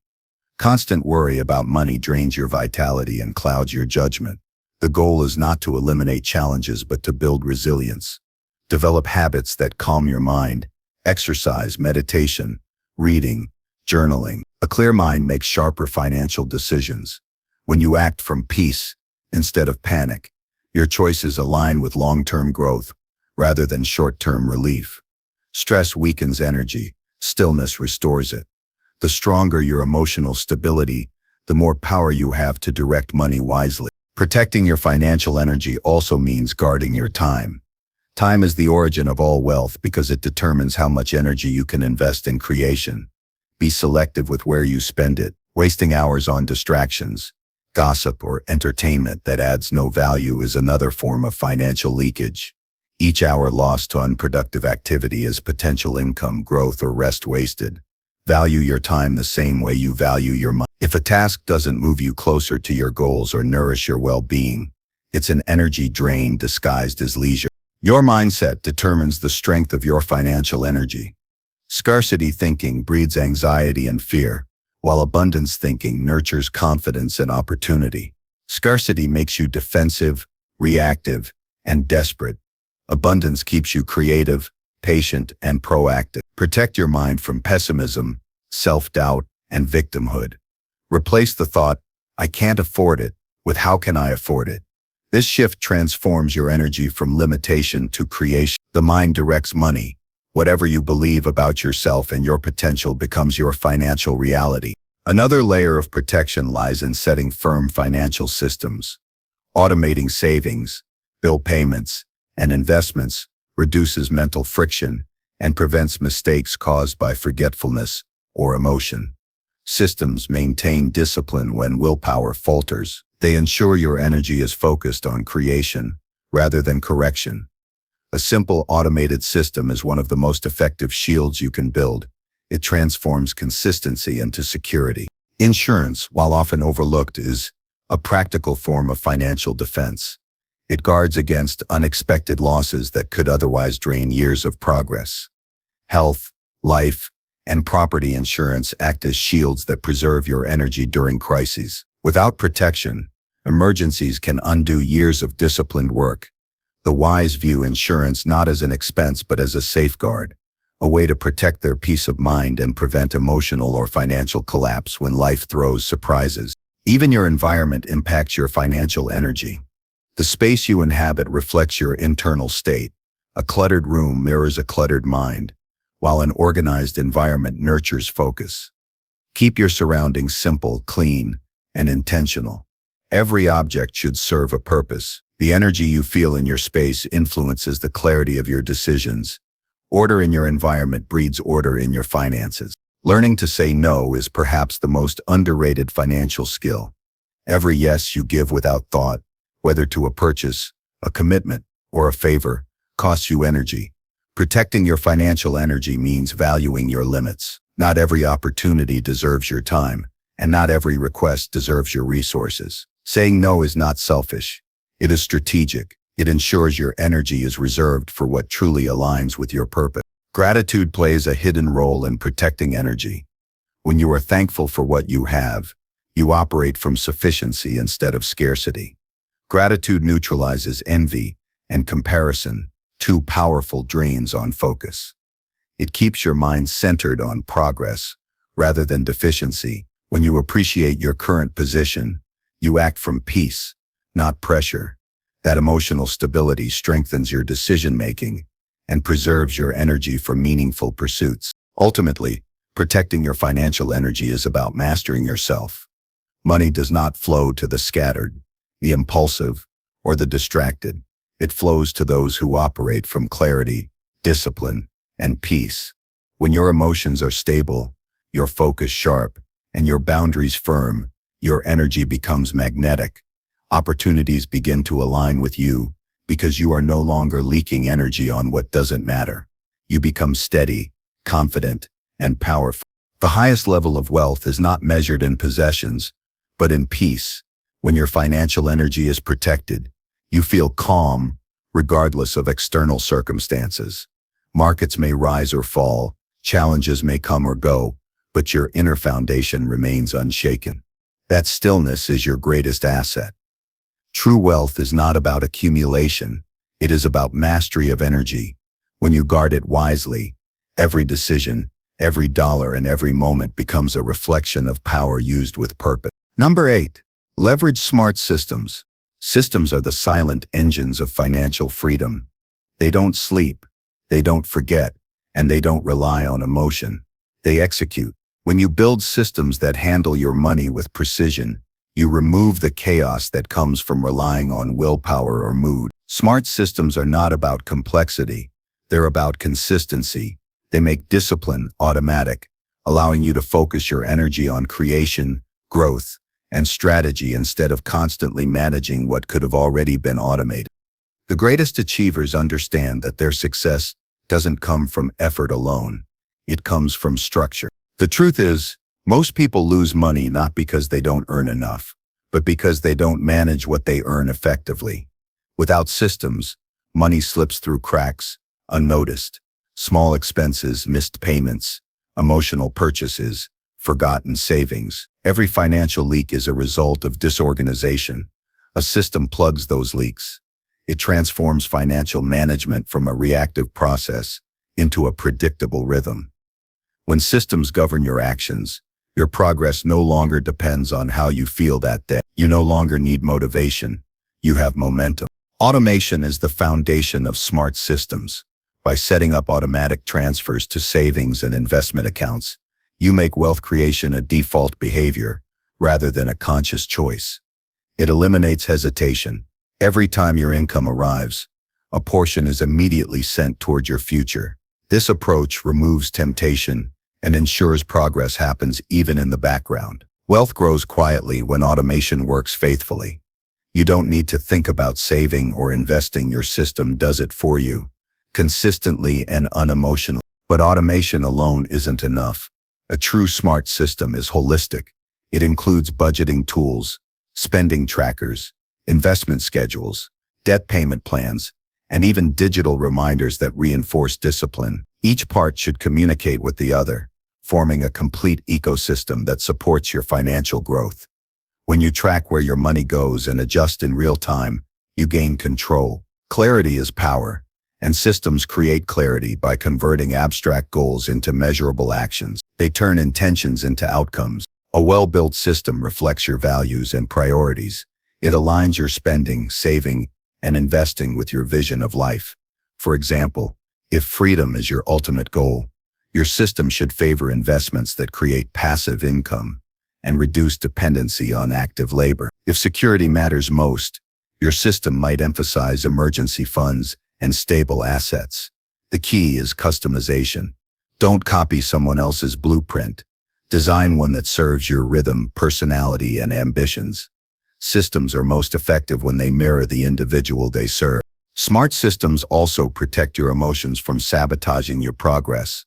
Constant worry about money drains your vitality and clouds your judgment. The goal is not to eliminate challenges, but to build resilience. Develop habits that calm your mind: exercise, meditation, reading, journaling. A clear mind makes sharper financial decisions. When you act from peace instead of panic, your choices align with long-term growth rather than short-term relief. Stress weakens energy, stillness restores it. The stronger your emotional stability, the more power you have to direct money wisely. Protecting your financial energy also means guarding your time. Time is the origin of all wealth because it determines how much energy you can invest in creation. Be selective with where you spend it. Wasting hours on distractions, gossip, or entertainment that adds no value is another form of financial leakage. Each hour lost to unproductive activity is potential income growth or rest wasted. Value your time the same way you value your money. If a task doesn't move you closer to your goals or nourish your well-being, it's an energy drain disguised as leisure. Your mindset determines the strength of your financial energy. Scarcity thinking breeds anxiety and fear, while abundance thinking nurtures confidence and opportunity. Scarcity makes you defensive, reactive, and desperate. Abundance keeps you creative, patient, and proactive. Protect your mind from pessimism, self-doubt, and victimhood. Replace the thought, "I can't afford it," with "How can I afford it?" This shift transforms your energy from limitation to creation. The mind directs money. Whatever you believe about yourself and your potential becomes your financial reality. Another layer of protection lies in setting firm financial systems. Automating savings, bill payments, and investments reduces mental friction and prevents mistakes caused by forgetfulness or emotion. Systems maintain discipline when willpower falters. They ensure your energy is focused on creation rather than correction. A simple automated system is one of the most effective shields you can build. It transforms consistency into security. Insurance, while often overlooked, is a practical form of financial defense. It guards against unexpected losses that could otherwise drain years of progress. Health, life, and property insurance act as shields that preserve your energy during crises. Without protection, emergencies can undo years of disciplined work. The wise view insurance not as an expense but as a safeguard, a way to protect their peace of mind and prevent emotional or financial collapse when life throws surprises. Even your environment impacts your financial energy. The space you inhabit reflects your internal state. A cluttered room mirrors a cluttered mind, while an organized environment nurtures focus. Keep your surroundings simple, clean, and intentional. Every object should serve a purpose. The energy you feel in your space influences the clarity of your decisions. Order in your environment breeds order in your finances. Learning to say no is perhaps the most underrated financial skill. Every yes you give without thought, whether to a purchase, a commitment, or a favor, costs you energy. Protecting your financial energy means valuing your limits. Not every opportunity deserves your time, and not every request deserves your resources. Saying no is not selfish. It is strategic. It ensures your energy is reserved for what truly aligns with your purpose. Gratitude plays a hidden role in protecting energy. When you are thankful for what you have, you operate from sufficiency instead of scarcity. Gratitude neutralizes envy and comparison, two powerful drains on focus. It keeps your mind centered on progress rather than deficiency. When you appreciate your current position, you act from peace, not pressure. That emotional stability strengthens your decision-making and preserves your energy for meaningful pursuits. Ultimately, protecting your financial energy is about mastering yourself. Money does not flow to the scattered, the impulsive, or the distracted. It flows to those who operate from clarity, discipline, and peace. When your emotions are stable, your focus sharp, and your boundaries firm, your energy becomes magnetic. Opportunities begin to align with you because you are no longer leaking energy on what doesn't matter. You become steady, confident, and powerful. The highest level of wealth is not measured in possessions, but in peace. When your financial energy is protected, you feel calm, regardless of external circumstances. Markets may rise or fall, challenges may come or go, but your inner foundation remains unshaken. That stillness is your greatest asset. True wealth is not about accumulation. It is about mastery of energy. When you guard it wisely, every decision, every dollar, and every moment becomes a reflection of power used with purpose. Number 8. Leverage smart systems. Systems are the silent engines of financial freedom. They don't sleep, they don't forget, and they don't rely on emotion. They execute. When you build systems that handle your money with precision, you remove the chaos that comes from relying on willpower or mood. Smart systems are not about complexity. They're about consistency. They make discipline automatic, allowing you to focus your energy on creation, growth, and strategy instead of constantly managing what could have already been automated. The greatest achievers understand that their success doesn't come from effort alone. It comes from structure. The truth is, most people lose money not because they don't earn enough, but because they don't manage what they earn effectively. Without systems, money slips through cracks, unnoticed. Small expenses, missed payments, emotional purchases, forgotten savings. Every financial leak is a result of disorganization. A system plugs those leaks. It transforms financial management from a reactive process into a predictable rhythm. When systems govern your actions, your progress no longer depends on how you feel that day. You no longer need motivation. You have momentum. Automation is the foundation of smart systems. By setting up automatic transfers to savings and investment accounts, you make wealth creation a default behavior rather than a conscious choice. It eliminates hesitation. Every time your income arrives, a portion is immediately sent toward your future. This approach removes temptation and ensures progress happens even in the background. Wealth grows quietly when automation works faithfully. You don't need to think about saving or investing. Your system does it for you, consistently and unemotionally. But automation alone isn't enough. A true smart system is holistic. It includes budgeting tools, spending trackers, investment schedules, debt payment plans, and even digital reminders that reinforce discipline. Each part should communicate with the other, forming a complete ecosystem that supports your financial growth. When you track where your money goes and adjust in real time, you gain control. Clarity is power, and systems create clarity by converting abstract goals into measurable actions. They turn intentions into outcomes. A well-built system reflects your values and priorities. It aligns your spending, saving, and investing with your vision of life. For example, if freedom is your ultimate goal, your system should favor investments that create passive income and reduce dependency on active labor. If security matters most, your system might emphasize emergency funds and stable assets. The key is customization. Don't copy someone else's blueprint. Design one that serves your rhythm, personality, and ambitions. Systems are most effective when they mirror the individual they serve. Smart systems also protect your emotions from sabotaging your progress.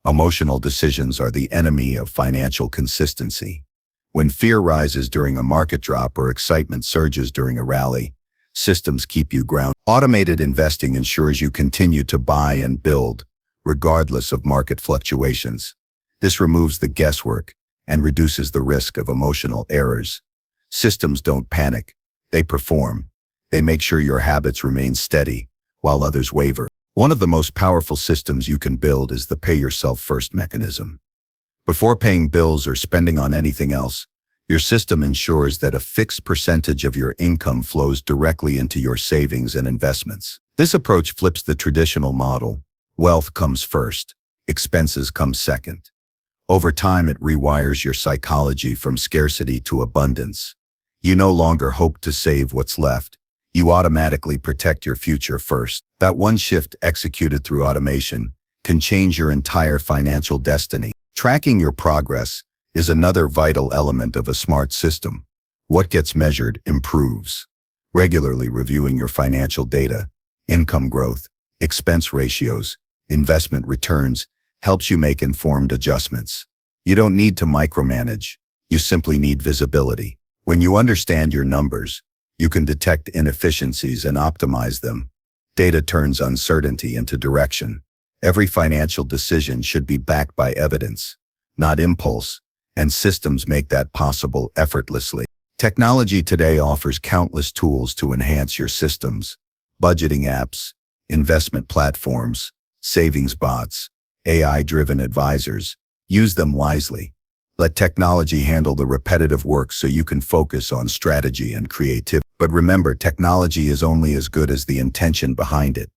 Emotional decisions are the enemy of financial consistency. When fear rises during a market drop or excitement surges during a rally, systems keep you grounded. Automated investing ensures you continue to buy and build, regardless of market fluctuations. This removes the guesswork and reduces the risk of emotional errors. Systems don't panic, they perform. They make sure your habits remain steady while others waver. One of the most powerful systems you can build is the pay yourself first mechanism. Before paying bills or spending on anything else, your system ensures that a fixed percentage of your income flows directly into your savings and investments. This approach flips the traditional model. Wealth comes first, expenses come second. Over time, it rewires your psychology from scarcity to abundance. You no longer hope to save what's left. You automatically protect your future first. That one shift executed through automation can change your entire financial destiny. Tracking your progress is another vital element of a smart system. What gets measured improves. Regularly reviewing your financial data, income growth, expense ratios, investment returns helps you make informed adjustments. You don't need to micromanage. You simply need visibility. When you understand your numbers, you can detect inefficiencies and optimize them. Data turns uncertainty into direction. Every financial decision should be backed by evidence, not impulse, and systems make that possible effortlessly. Technology today offers countless tools to enhance your systems: budgeting apps, investment platforms, savings bots, AI-driven advisors. Use them wisely. Let technology handle the repetitive work so you can focus on strategy and creativity. But remember, technology is only as good as the intention behind it.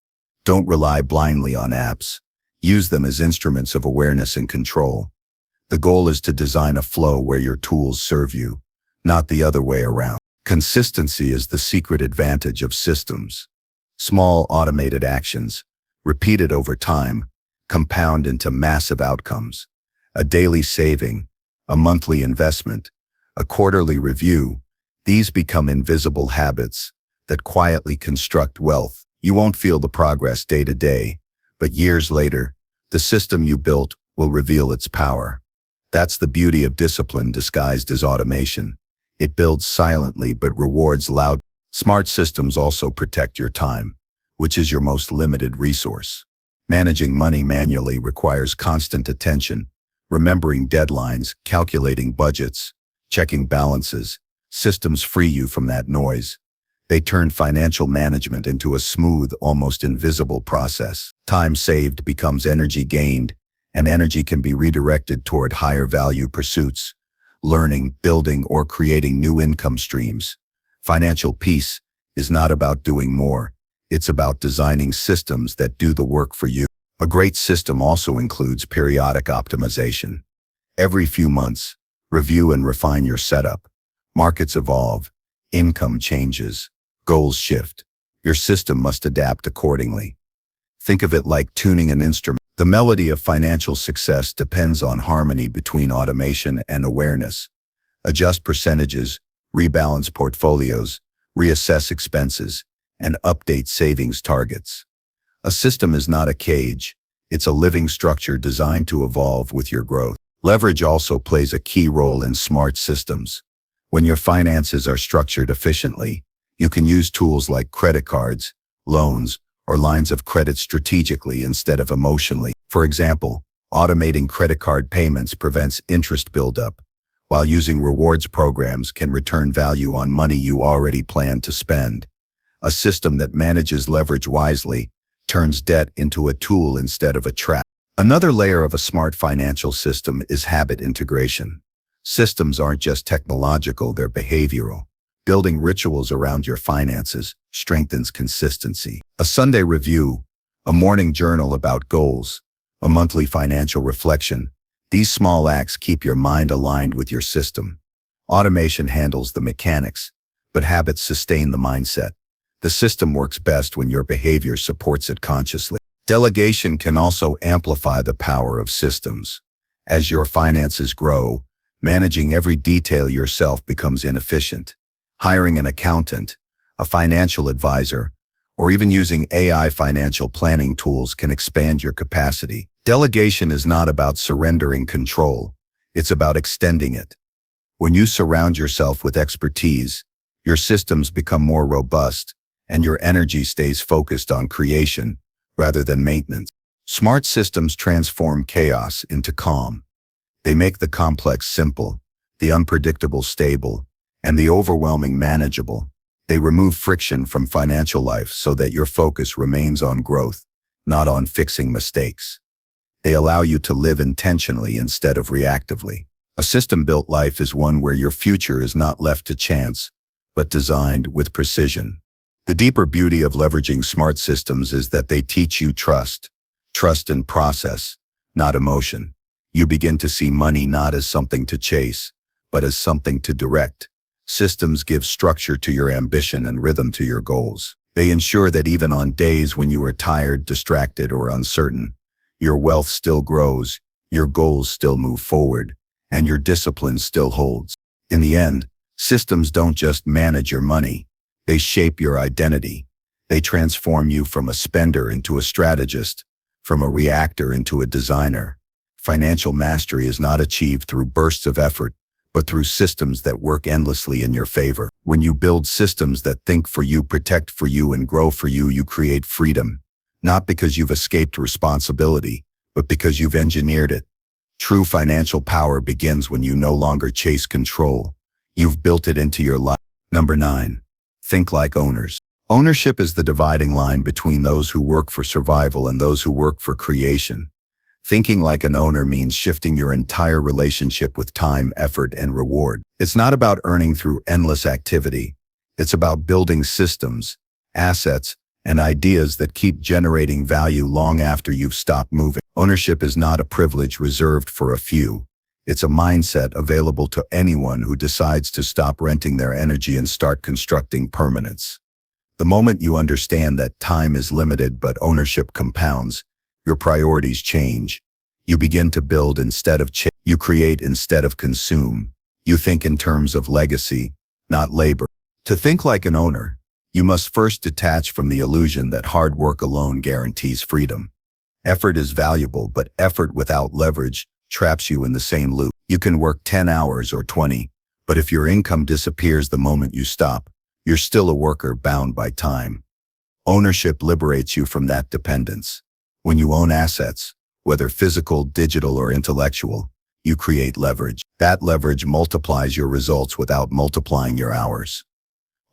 Don't rely blindly on apps. Use them as instruments of awareness and control. The goal is to design a flow where your tools serve you, not the other way around. Consistency is the secret advantage of systems. Small automated actions, repeated over time, compound into massive outcomes. A daily saving, a monthly investment, a quarterly review, these become invisible habits that quietly construct wealth. You won't feel the progress day to day, but years later, the system you built will reveal its power. That's the beauty of discipline disguised as automation. It builds silently but rewards loudly. Smart systems also protect your time, which is your most limited resource. Managing money manually requires constant attention, remembering deadlines, calculating budgets, checking balances. Systems free you from that noise. They turn financial management into a smooth, almost invisible process. Time saved becomes energy gained, and energy can be redirected toward higher value pursuits, learning, building, or creating new income streams. Financial peace is not about doing more. It's about designing systems that do the work for you. A great system also includes periodic optimization. Every few months, review and refine your setup. Markets evolve, income changes, goals shift. Your system must adapt accordingly. Think of it like tuning an instrument. The melody of financial success depends on harmony between automation and awareness. Adjust percentages, rebalance portfolios, reassess expenses, and update savings targets. A system is not a cage. It's a living structure designed to evolve with your growth. Leverage also plays a key role in smart systems. When your finances are structured efficiently, you can use tools like credit cards, loans, or lines of credit strategically instead of emotionally. For example, automating credit card payments prevents interest buildup, while using rewards programs can return value on money you already plan to spend. A system that manages leverage wisely turns debt into a tool instead of a trap. Another layer of a smart financial system is habit integration. Systems aren't just technological, they're behavioral. Building rituals around your finances strengthens consistency. A Sunday review, a morning journal about goals, a monthly financial reflection. These small acts keep your mind aligned with your system. Automation handles the mechanics, but habits sustain the mindset. The system works best when your behavior supports it consciously. Delegation can also amplify the power of systems. As your finances grow, managing every detail yourself becomes inefficient. Hiring an accountant, a financial advisor, or even using AI financial planning tools can expand your capacity. Delegation is not about surrendering control. It's about extending it. When you surround yourself with expertise, your systems become more robust, and your energy stays focused on creation rather than maintenance. Smart systems transform chaos into calm. They make the complex simple, the unpredictable stable, and the overwhelming manageable. They remove friction from financial life so that your focus remains on growth, not on fixing mistakes. They allow you to live intentionally instead of reactively. A system-built life is one where your future is not left to chance, but designed with precision. The deeper beauty of leveraging smart systems is that they teach you trust in process, not emotion. You begin to see money not as something to chase, but as something to direct. Systems give structure to your ambition and rhythm to your goals. They ensure that even on days when you are tired, distracted, or uncertain, your wealth still grows, your goals still move forward, and your discipline still holds. In the end, systems don't just manage your money, they shape your identity. They transform you from a spender into a strategist, from a reactor into a designer. Financial mastery is not achieved through bursts of effort, but through systems that work endlessly in your favor. When you build systems that think for you, protect for you, and grow for you, you create freedom. Not because you've escaped responsibility, but because you've engineered it. True financial power begins when you no longer chase control. You've built it into your life. Number 9. Think like owners. Ownership is the dividing line between those who work for survival and those who work for creation. Thinking like an owner means shifting your entire relationship with time, effort, and reward. It's not about earning through endless activity. It's about building systems, assets, and ideas that keep generating value long after you've stopped moving. Ownership is not a privilege reserved for a few. It's a mindset available to anyone who decides to stop renting their energy and start constructing permanence. The moment you understand that time is limited but ownership compounds, your priorities change. You begin to build instead of chase. You create instead of consume. You think in terms of legacy, not labor. To think like an owner, you must first detach from the illusion that hard work alone guarantees freedom. Effort is valuable, but effort without leverage traps you in the same loop. You can work 10 hours or 20, but if your income disappears the moment you stop, you're still a worker bound by time. Ownership liberates you from that dependence. When you own assets, whether physical, digital, or intellectual, you create leverage. That leverage multiplies your results without multiplying your hours.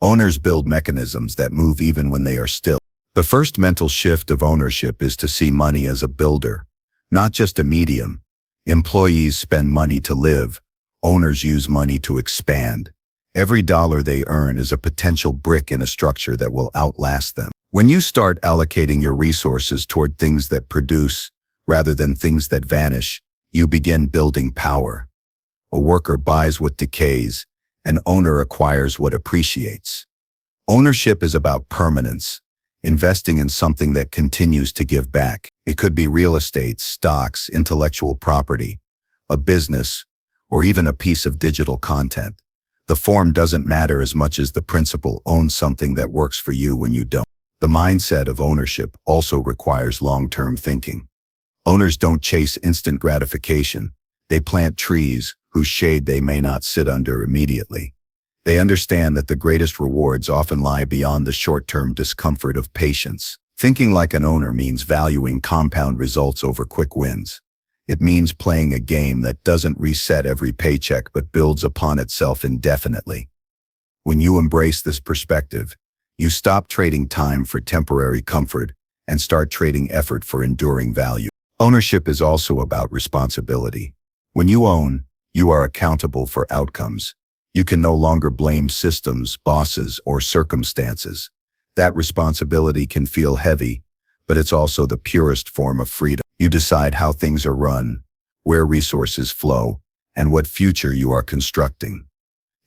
Owners build mechanisms that move even when they are still. The first mental shift of ownership is to see money as a builder, not just a medium. Employees spend money to live. Owners use money to expand. Every dollar they earn is a potential brick in a structure that will outlast them. When you start allocating your resources toward things that produce, rather than things that vanish, you begin building power. A worker buys what decays, an owner acquires what appreciates. Ownership is about permanence, investing in something that continues to give back. It could be real estate, stocks, intellectual property, a business, or even a piece of digital content. The form doesn't matter as much as the principle. Own something that works for you when you don't. The mindset of ownership also requires long-term thinking. Owners don't chase instant gratification. They plant trees whose shade they may not sit under immediately. They understand that the greatest rewards often lie beyond the short-term discomfort of patience. Thinking like an owner means valuing compound results over quick wins. It means playing a game that doesn't reset every paycheck but builds upon itself indefinitely. When you embrace this perspective, you stop trading time for temporary comfort and start trading effort for enduring value. Ownership is also about responsibility. When you own, you are accountable for outcomes. You can no longer blame systems, bosses, or circumstances. That responsibility can feel heavy, but it's also the purest form of freedom. You decide how things are run, where resources flow, and what future you are constructing.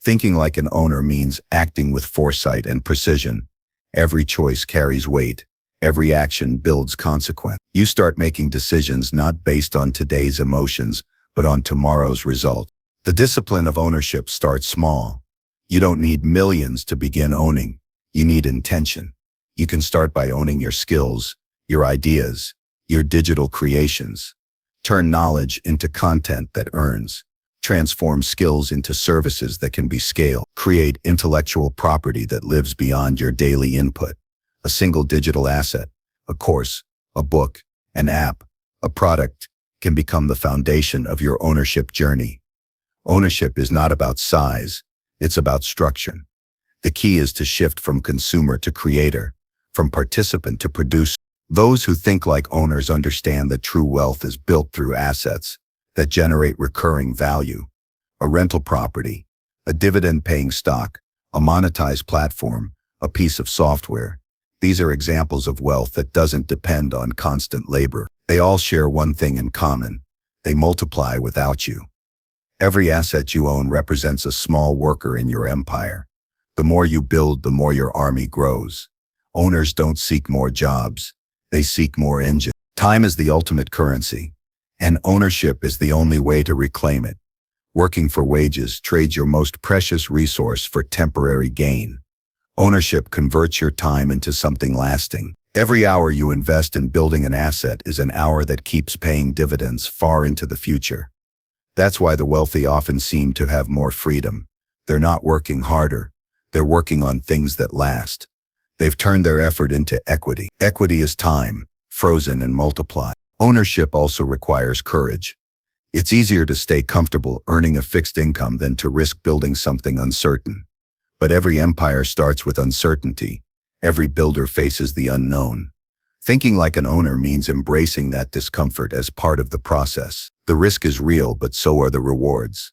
Thinking like an owner means acting with foresight and precision. Every choice carries weight. Every action builds consequence. You start making decisions not based on today's emotions, but on tomorrow's result. The discipline of ownership starts small. You don't need millions to begin owning. You need intention. You can start by owning your skills, your ideas, your digital creations. Turn knowledge into content that earns. Transform skills into services that can be scaled. Create intellectual property that lives beyond your daily input. A single digital asset, a course, a book, an app, a product, can become the foundation of your ownership journey. Ownership is not about size, it's about structure. The key is to shift from consumer to creator, from participant to producer. Those who think like owners understand that true wealth is built through assets that generate recurring value. A rental property, a dividend-paying stock, a monetized platform, a piece of software. These are examples of wealth that doesn't depend on constant labor. They all share one thing in common: they multiply without you. Every asset you own represents a small worker in your empire. The more you build, the more your army grows. Owners don't seek more jobs, they seek more engines. Time is the ultimate currency, and ownership is the only way to reclaim it. Working for wages trades your most precious resource for temporary gain. Ownership converts your time into something lasting. Every hour you invest in building an asset is an hour that keeps paying dividends far into the future. That's why the wealthy often seem to have more freedom. They're not working harder, they're working on things that last. They've turned their effort into equity. Equity is time, frozen and multiplied. Ownership also requires courage. It's easier to stay comfortable earning a fixed income than to risk building something uncertain. But every empire starts with uncertainty. Every builder faces the unknown. Thinking like an owner means embracing that discomfort as part of the process. The risk is real, but so are the rewards.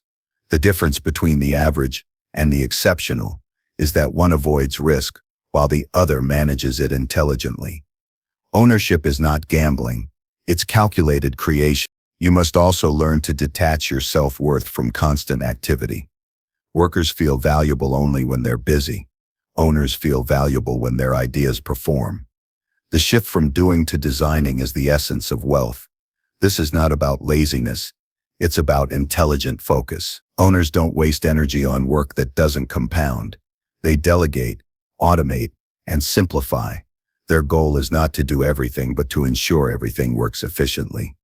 The difference between the average and the exceptional is that one avoids risk, while the other manages it intelligently. Ownership is not gambling, it's calculated creation. You must also learn to detach your self-worth from constant activity. Workers feel valuable only when they're busy. Owners feel valuable when their ideas perform. The shift from doing to designing is the essence of wealth. This is not about laziness, it's about intelligent focus. Owners don't waste energy on work that doesn't compound. They delegate, automate, and simplify. Their goal is not to do everything, but to ensure everything works efficiently.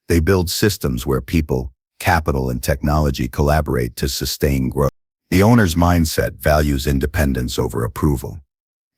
They build systems where people, capital, and technology collaborate to sustain growth. The owner's mindset values independence over approval.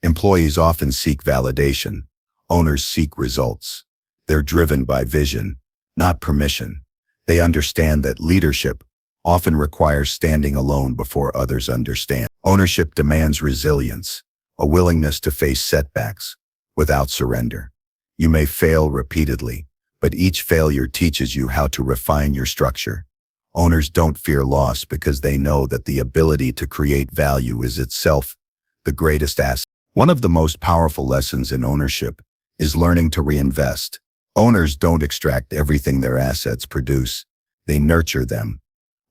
Employees often seek validation. Owners seek results. They're driven by vision, not permission. They understand that leadership often requires standing alone before others understand. Ownership demands resilience, a willingness to face setbacks without surrender. You may fail repeatedly, but each failure teaches you how to refine your structure. Owners don't fear loss because they know that the ability to create value is itself the greatest asset. One of the most powerful lessons in ownership is learning to reinvest. Owners don't extract everything their assets produce, they nurture them.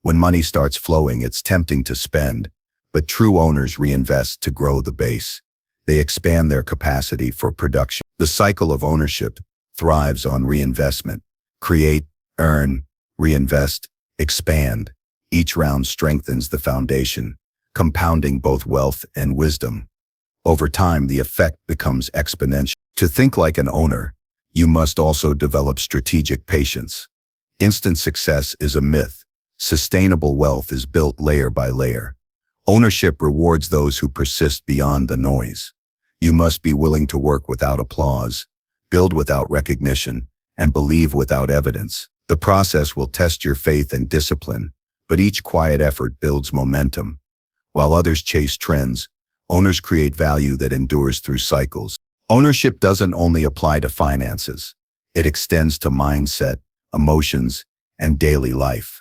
When money starts flowing, it's tempting to spend, but true owners reinvest to grow the base. They expand their capacity for production. The cycle of ownership thrives on reinvestment. Create, earn, reinvest, expand. Each round strengthens the foundation, compounding both wealth and wisdom. Over time, the effect becomes exponential. To think like an owner, you must also develop strategic patience. Instant success is a myth. Sustainable wealth is built layer by layer. Ownership rewards those who persist beyond the noise. You must be willing to work without applause, build without recognition, and believe without evidence. The process will test your faith and discipline, but each quiet effort builds momentum. While others chase trends, owners create value that endures through cycles. Ownership doesn't only apply to finances. It extends to mindset, emotions, and daily life.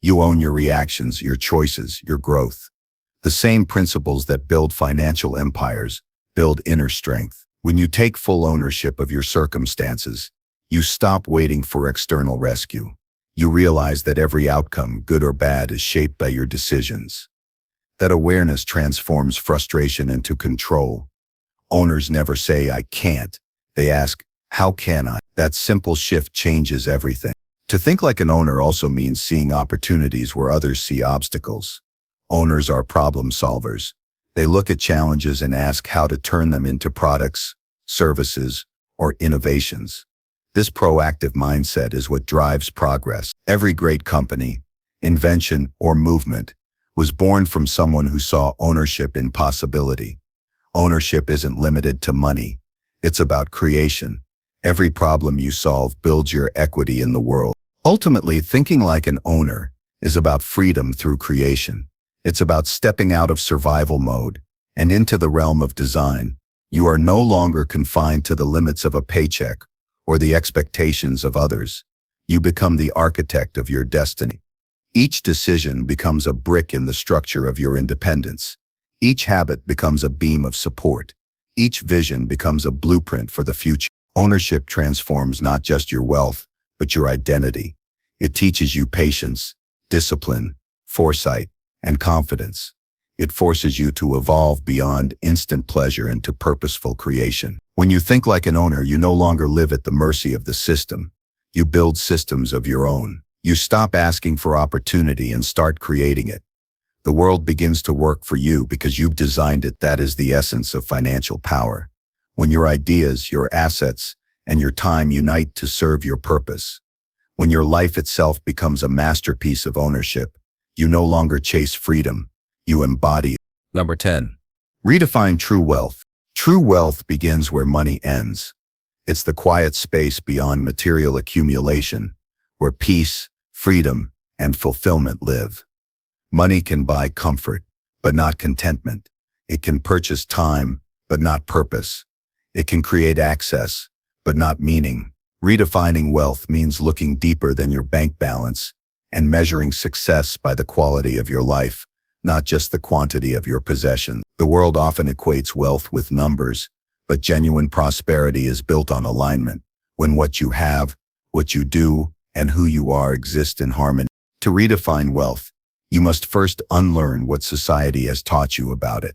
You own your reactions, your choices, your growth. The same principles that build financial empires build inner strength. When you take full ownership of your circumstances, you stop waiting for external rescue. You realize that every outcome, good or bad, is shaped by your decisions. That awareness transforms frustration into control. Owners never say, "I can't." They ask, "How can I?" That simple shift changes everything. To think like an owner also means seeing opportunities where others see obstacles. Owners are problem solvers. They look at challenges and ask how to turn them into products, services, or innovations. This proactive mindset is what drives progress. Every great company, invention, or movement was born from someone who saw ownership in possibility. Ownership isn't limited to money. It's about creation. Every problem you solve builds your equity in the world. Ultimately, thinking like an owner is about freedom through creation. It's about stepping out of survival mode and into the realm of design. You are no longer confined to the limits of a paycheck or the expectations of others. You become the architect of your destiny. Each decision becomes a brick in the structure of your independence. Each habit becomes a beam of support. Each vision becomes a blueprint for the future. Ownership transforms not just your wealth, but your identity. It teaches you patience, discipline, foresight, and confidence. It forces you to evolve beyond instant pleasure into purposeful creation. When you think like an owner, you no longer live at the mercy of the system. You build systems of your own. You stop asking for opportunity and start creating it. The world begins to work for you because you've designed it. That is the essence of financial power. When your ideas, your assets, and your time unite to serve your purpose. When your life itself becomes a masterpiece of ownership, you no longer chase freedom, you embody it. Number 10. Redefine true wealth. True wealth begins where money ends. It's the quiet space beyond material accumulation, where peace, freedom, and fulfillment live. Money can buy comfort, but not contentment. It can purchase time, but not purpose. It can create access, but not meaning. Redefining wealth means looking deeper than your bank balance and measuring success by the quality of your life, not just the quantity of your possessions. The world often equates wealth with numbers, but genuine prosperity is built on alignment. When what you have, what you do, and who you are exist in harmony. To redefine wealth, you must first unlearn what society has taught you about it.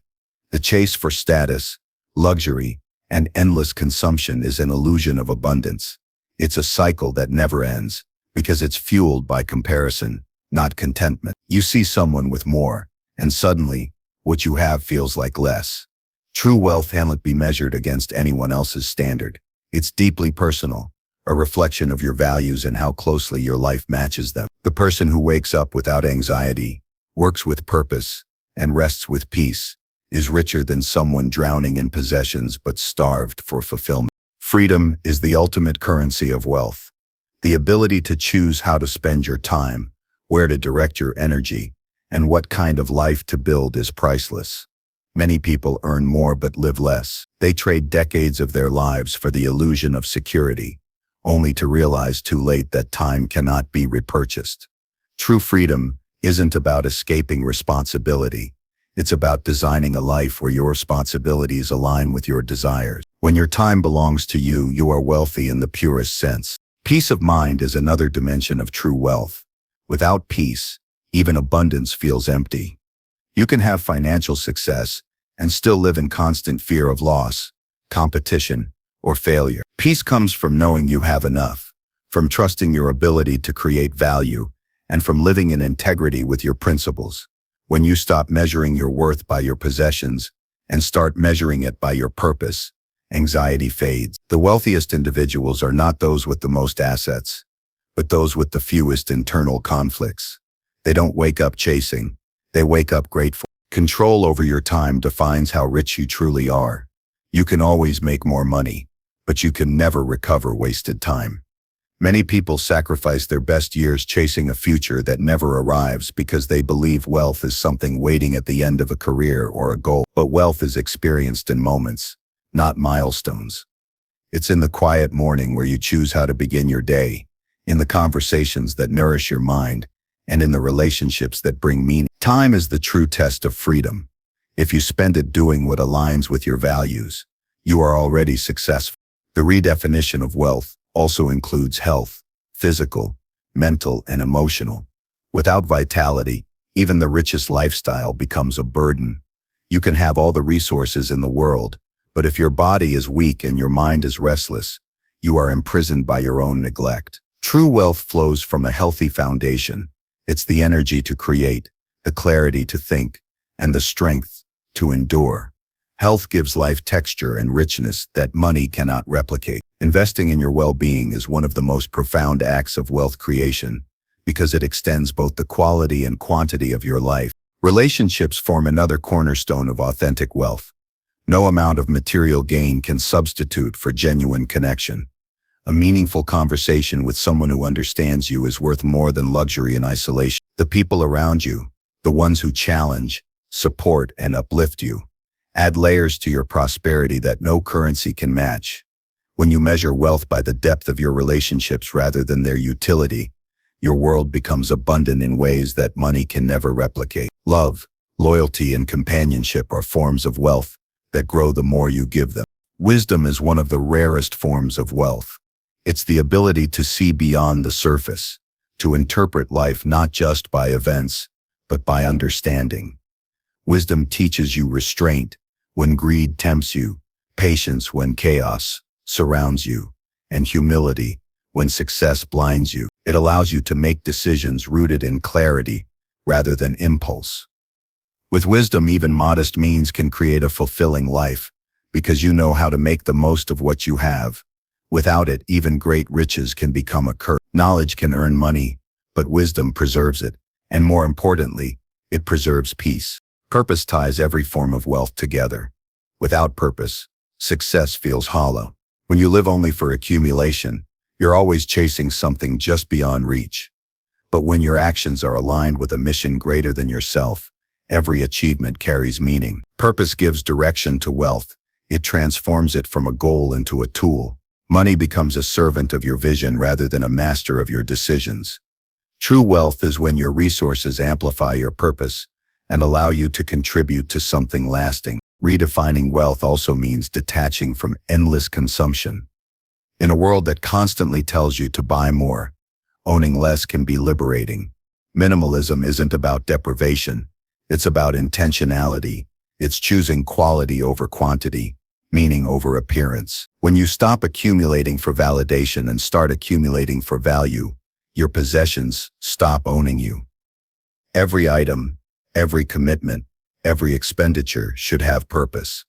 The chase for status, luxury, and endless consumption is an illusion of abundance. It's a cycle that never ends because it's fueled by comparison, not contentment. You see someone with more, and suddenly, what you have feels like less. True wealth cannot be measured against anyone else's standard. It's deeply personal, a reflection of your values and how closely your life matches them. The person who wakes up without anxiety, works with purpose, and rests with peace is richer than someone drowning in possessions but starved for fulfillment. Freedom is the ultimate currency of wealth. The ability to choose how to spend your time, where to direct your energy, and what kind of life to build is priceless. Many people earn more but live less. They trade decades of their lives for the illusion of security, only to realize too late that time cannot be repurchased. True freedom isn't about escaping responsibility. It's about designing a life where your responsibilities align with your desires. When your time belongs to you, you are wealthy in the purest sense. Peace of mind is another dimension of true wealth. Without peace, even abundance feels empty. You can have financial success and still live in constant fear of loss, competition, or failure. Peace comes from knowing you have enough, from trusting your ability to create value, and from living in integrity with your principles. When you stop measuring your worth by your possessions and start measuring it by your purpose, anxiety fades. The wealthiest individuals are not those with the most assets, but those with the fewest internal conflicts. They don't wake up chasing, they wake up grateful. Control over your time defines how rich you truly are. You can always make more money, but you can never recover wasted time. Many people sacrifice their best years chasing a future that never arrives because they believe wealth is something waiting at the end of a career or a goal. But wealth is experienced in moments, not milestones. It's in the quiet morning where you choose how to begin your day, in the conversations that nourish your mind, and in the relationships that bring meaning. Time is the true test of freedom. If you spend it doing what aligns with your values, you are already successful. The redefinition of wealth also includes health, physical, mental, and emotional. Without vitality, even the richest lifestyle becomes a burden. You can have all the resources in the world, but if your body is weak and your mind is restless, you are imprisoned by your own neglect. True wealth flows from a healthy foundation. It's the energy to create, the clarity to think, and the strength to endure. Health gives life texture and richness that money cannot replicate. Investing in your well-being is one of the most profound acts of wealth creation because it extends both the quality and quantity of your life. Relationships form another cornerstone of authentic wealth. No amount of material gain can substitute for genuine connection. A meaningful conversation with someone who understands you is worth more than luxury and isolation. The people around you, the ones who challenge, support, and uplift you, add layers to your prosperity that no currency can match. When you measure wealth by the depth of your relationships rather than their utility, your world becomes abundant in ways that money can never replicate. Love, loyalty, and companionship are forms of wealth that grow the more you give them. Wisdom is one of the rarest forms of wealth. It's the ability to see beyond the surface, to interpret life not just by events, but by understanding. Wisdom teaches you restraint when greed tempts you, patience when chaos surrounds you, and humility when success blinds you. It allows you to make decisions rooted in clarity rather than impulse. With wisdom, even modest means can create a fulfilling life because you know how to make the most of what you have. Without it, even great riches can become a curse. Knowledge can earn money, but wisdom preserves it, and more importantly, it preserves peace. Purpose ties every form of wealth together. Without purpose, success feels hollow. When you live only for accumulation, you're always chasing something just beyond reach. But when your actions are aligned with a mission greater than yourself, every achievement carries meaning. Purpose gives direction to wealth. It transforms it from a goal into a tool. Money becomes a servant of your vision rather than a master of your decisions. True wealth is when your resources amplify your purpose and allow you to contribute to something lasting. Redefining wealth also means detaching from endless consumption. In a world that constantly tells you to buy more, owning less can be liberating. Minimalism isn't about deprivation. It's about intentionality. It's choosing quality over quantity, meaning over appearance. When you stop accumulating for validation and start accumulating for value, your possessions stop owning you. Every item, every commitment, every expenditure should have purpose.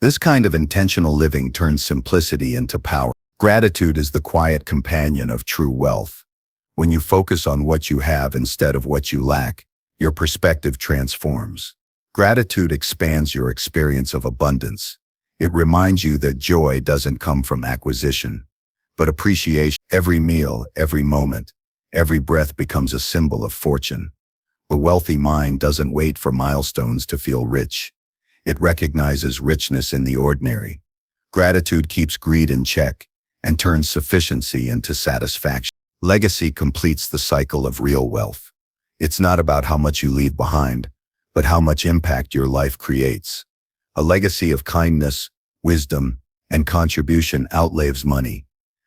This kind of intentional living turns simplicity into power. Gratitude is the quiet companion of true wealth. When you focus on what you have instead of what you lack, your perspective transforms. Gratitude expands your experience of abundance. It reminds you that joy doesn't come from acquisition, but appreciation. Every meal, every moment, every breath becomes a symbol of fortune. The wealthy mind doesn't wait for milestones to feel rich. It recognizes richness in the ordinary. Gratitude keeps greed in check and turns sufficiency into satisfaction. Legacy completes the cycle of real wealth. It's not about how much you leave behind, but how much impact your life creates. A legacy of kindness, wisdom, and contribution outlives money.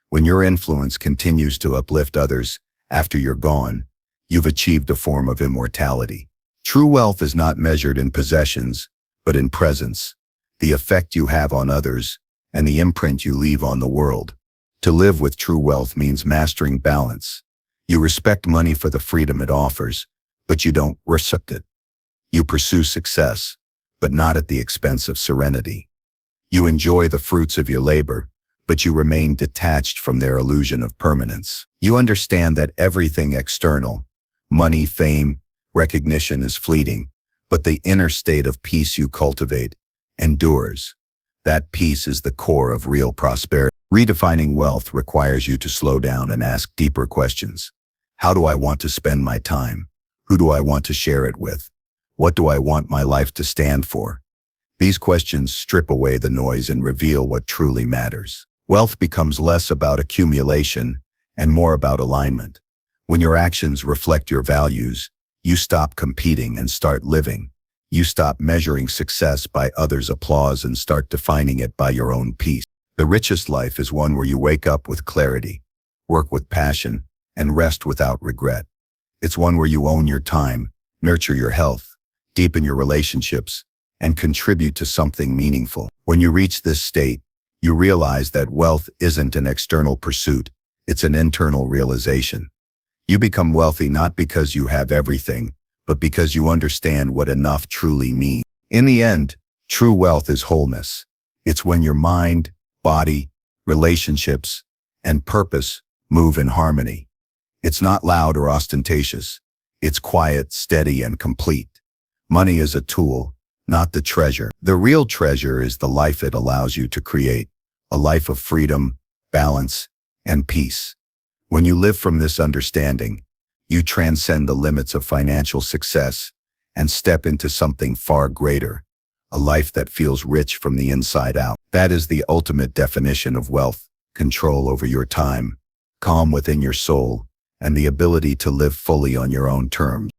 When your influence continues to uplift others after you're gone, you've achieved a form of immortality. True wealth is not measured in possessions, but in presence, the effect you have on others, and the imprint you leave on the world. To live with true wealth means mastering balance. You respect money for the freedom it offers, but you don't worship it. You pursue success, but not at the expense of serenity. You enjoy the fruits of your labor, but you remain detached from their illusion of permanence. You understand that everything external, money, fame, recognition is fleeting, but the inner state of peace you cultivate endures. That peace is the core of real prosperity. Redefining wealth requires you to slow down and ask deeper questions. How do I want to spend my time? Who do I want to share it with? What do I want my life to stand for? These questions strip away the noise and reveal what truly matters. Wealth becomes less about accumulation and more about alignment. When your actions reflect your values, you stop competing and start living. You stop measuring success by others' applause and start defining it by your own peace. The richest life is one where you wake up with clarity, work with passion, and rest without regret. It's one where you own your time, nurture your health, deepen your relationships, and contribute to something meaningful. When you reach this state, you realize that wealth isn't an external pursuit, it's an internal realization. You become wealthy not because you have everything, but because you understand what enough truly means. In the end, true wealth is wholeness. It's when your mind, body, relationships, and purpose move in harmony. It's not loud or ostentatious. It's quiet, steady, and complete. Money is a tool, not the treasure. The real treasure is the life it allows you to create, a life of freedom, balance, and peace. When you live from this understanding, you transcend the limits of financial success and step into something far greater, a life that feels rich from the inside out. That is the ultimate definition of wealth: control over your time, calm within your soul, and the ability to live fully on your own terms.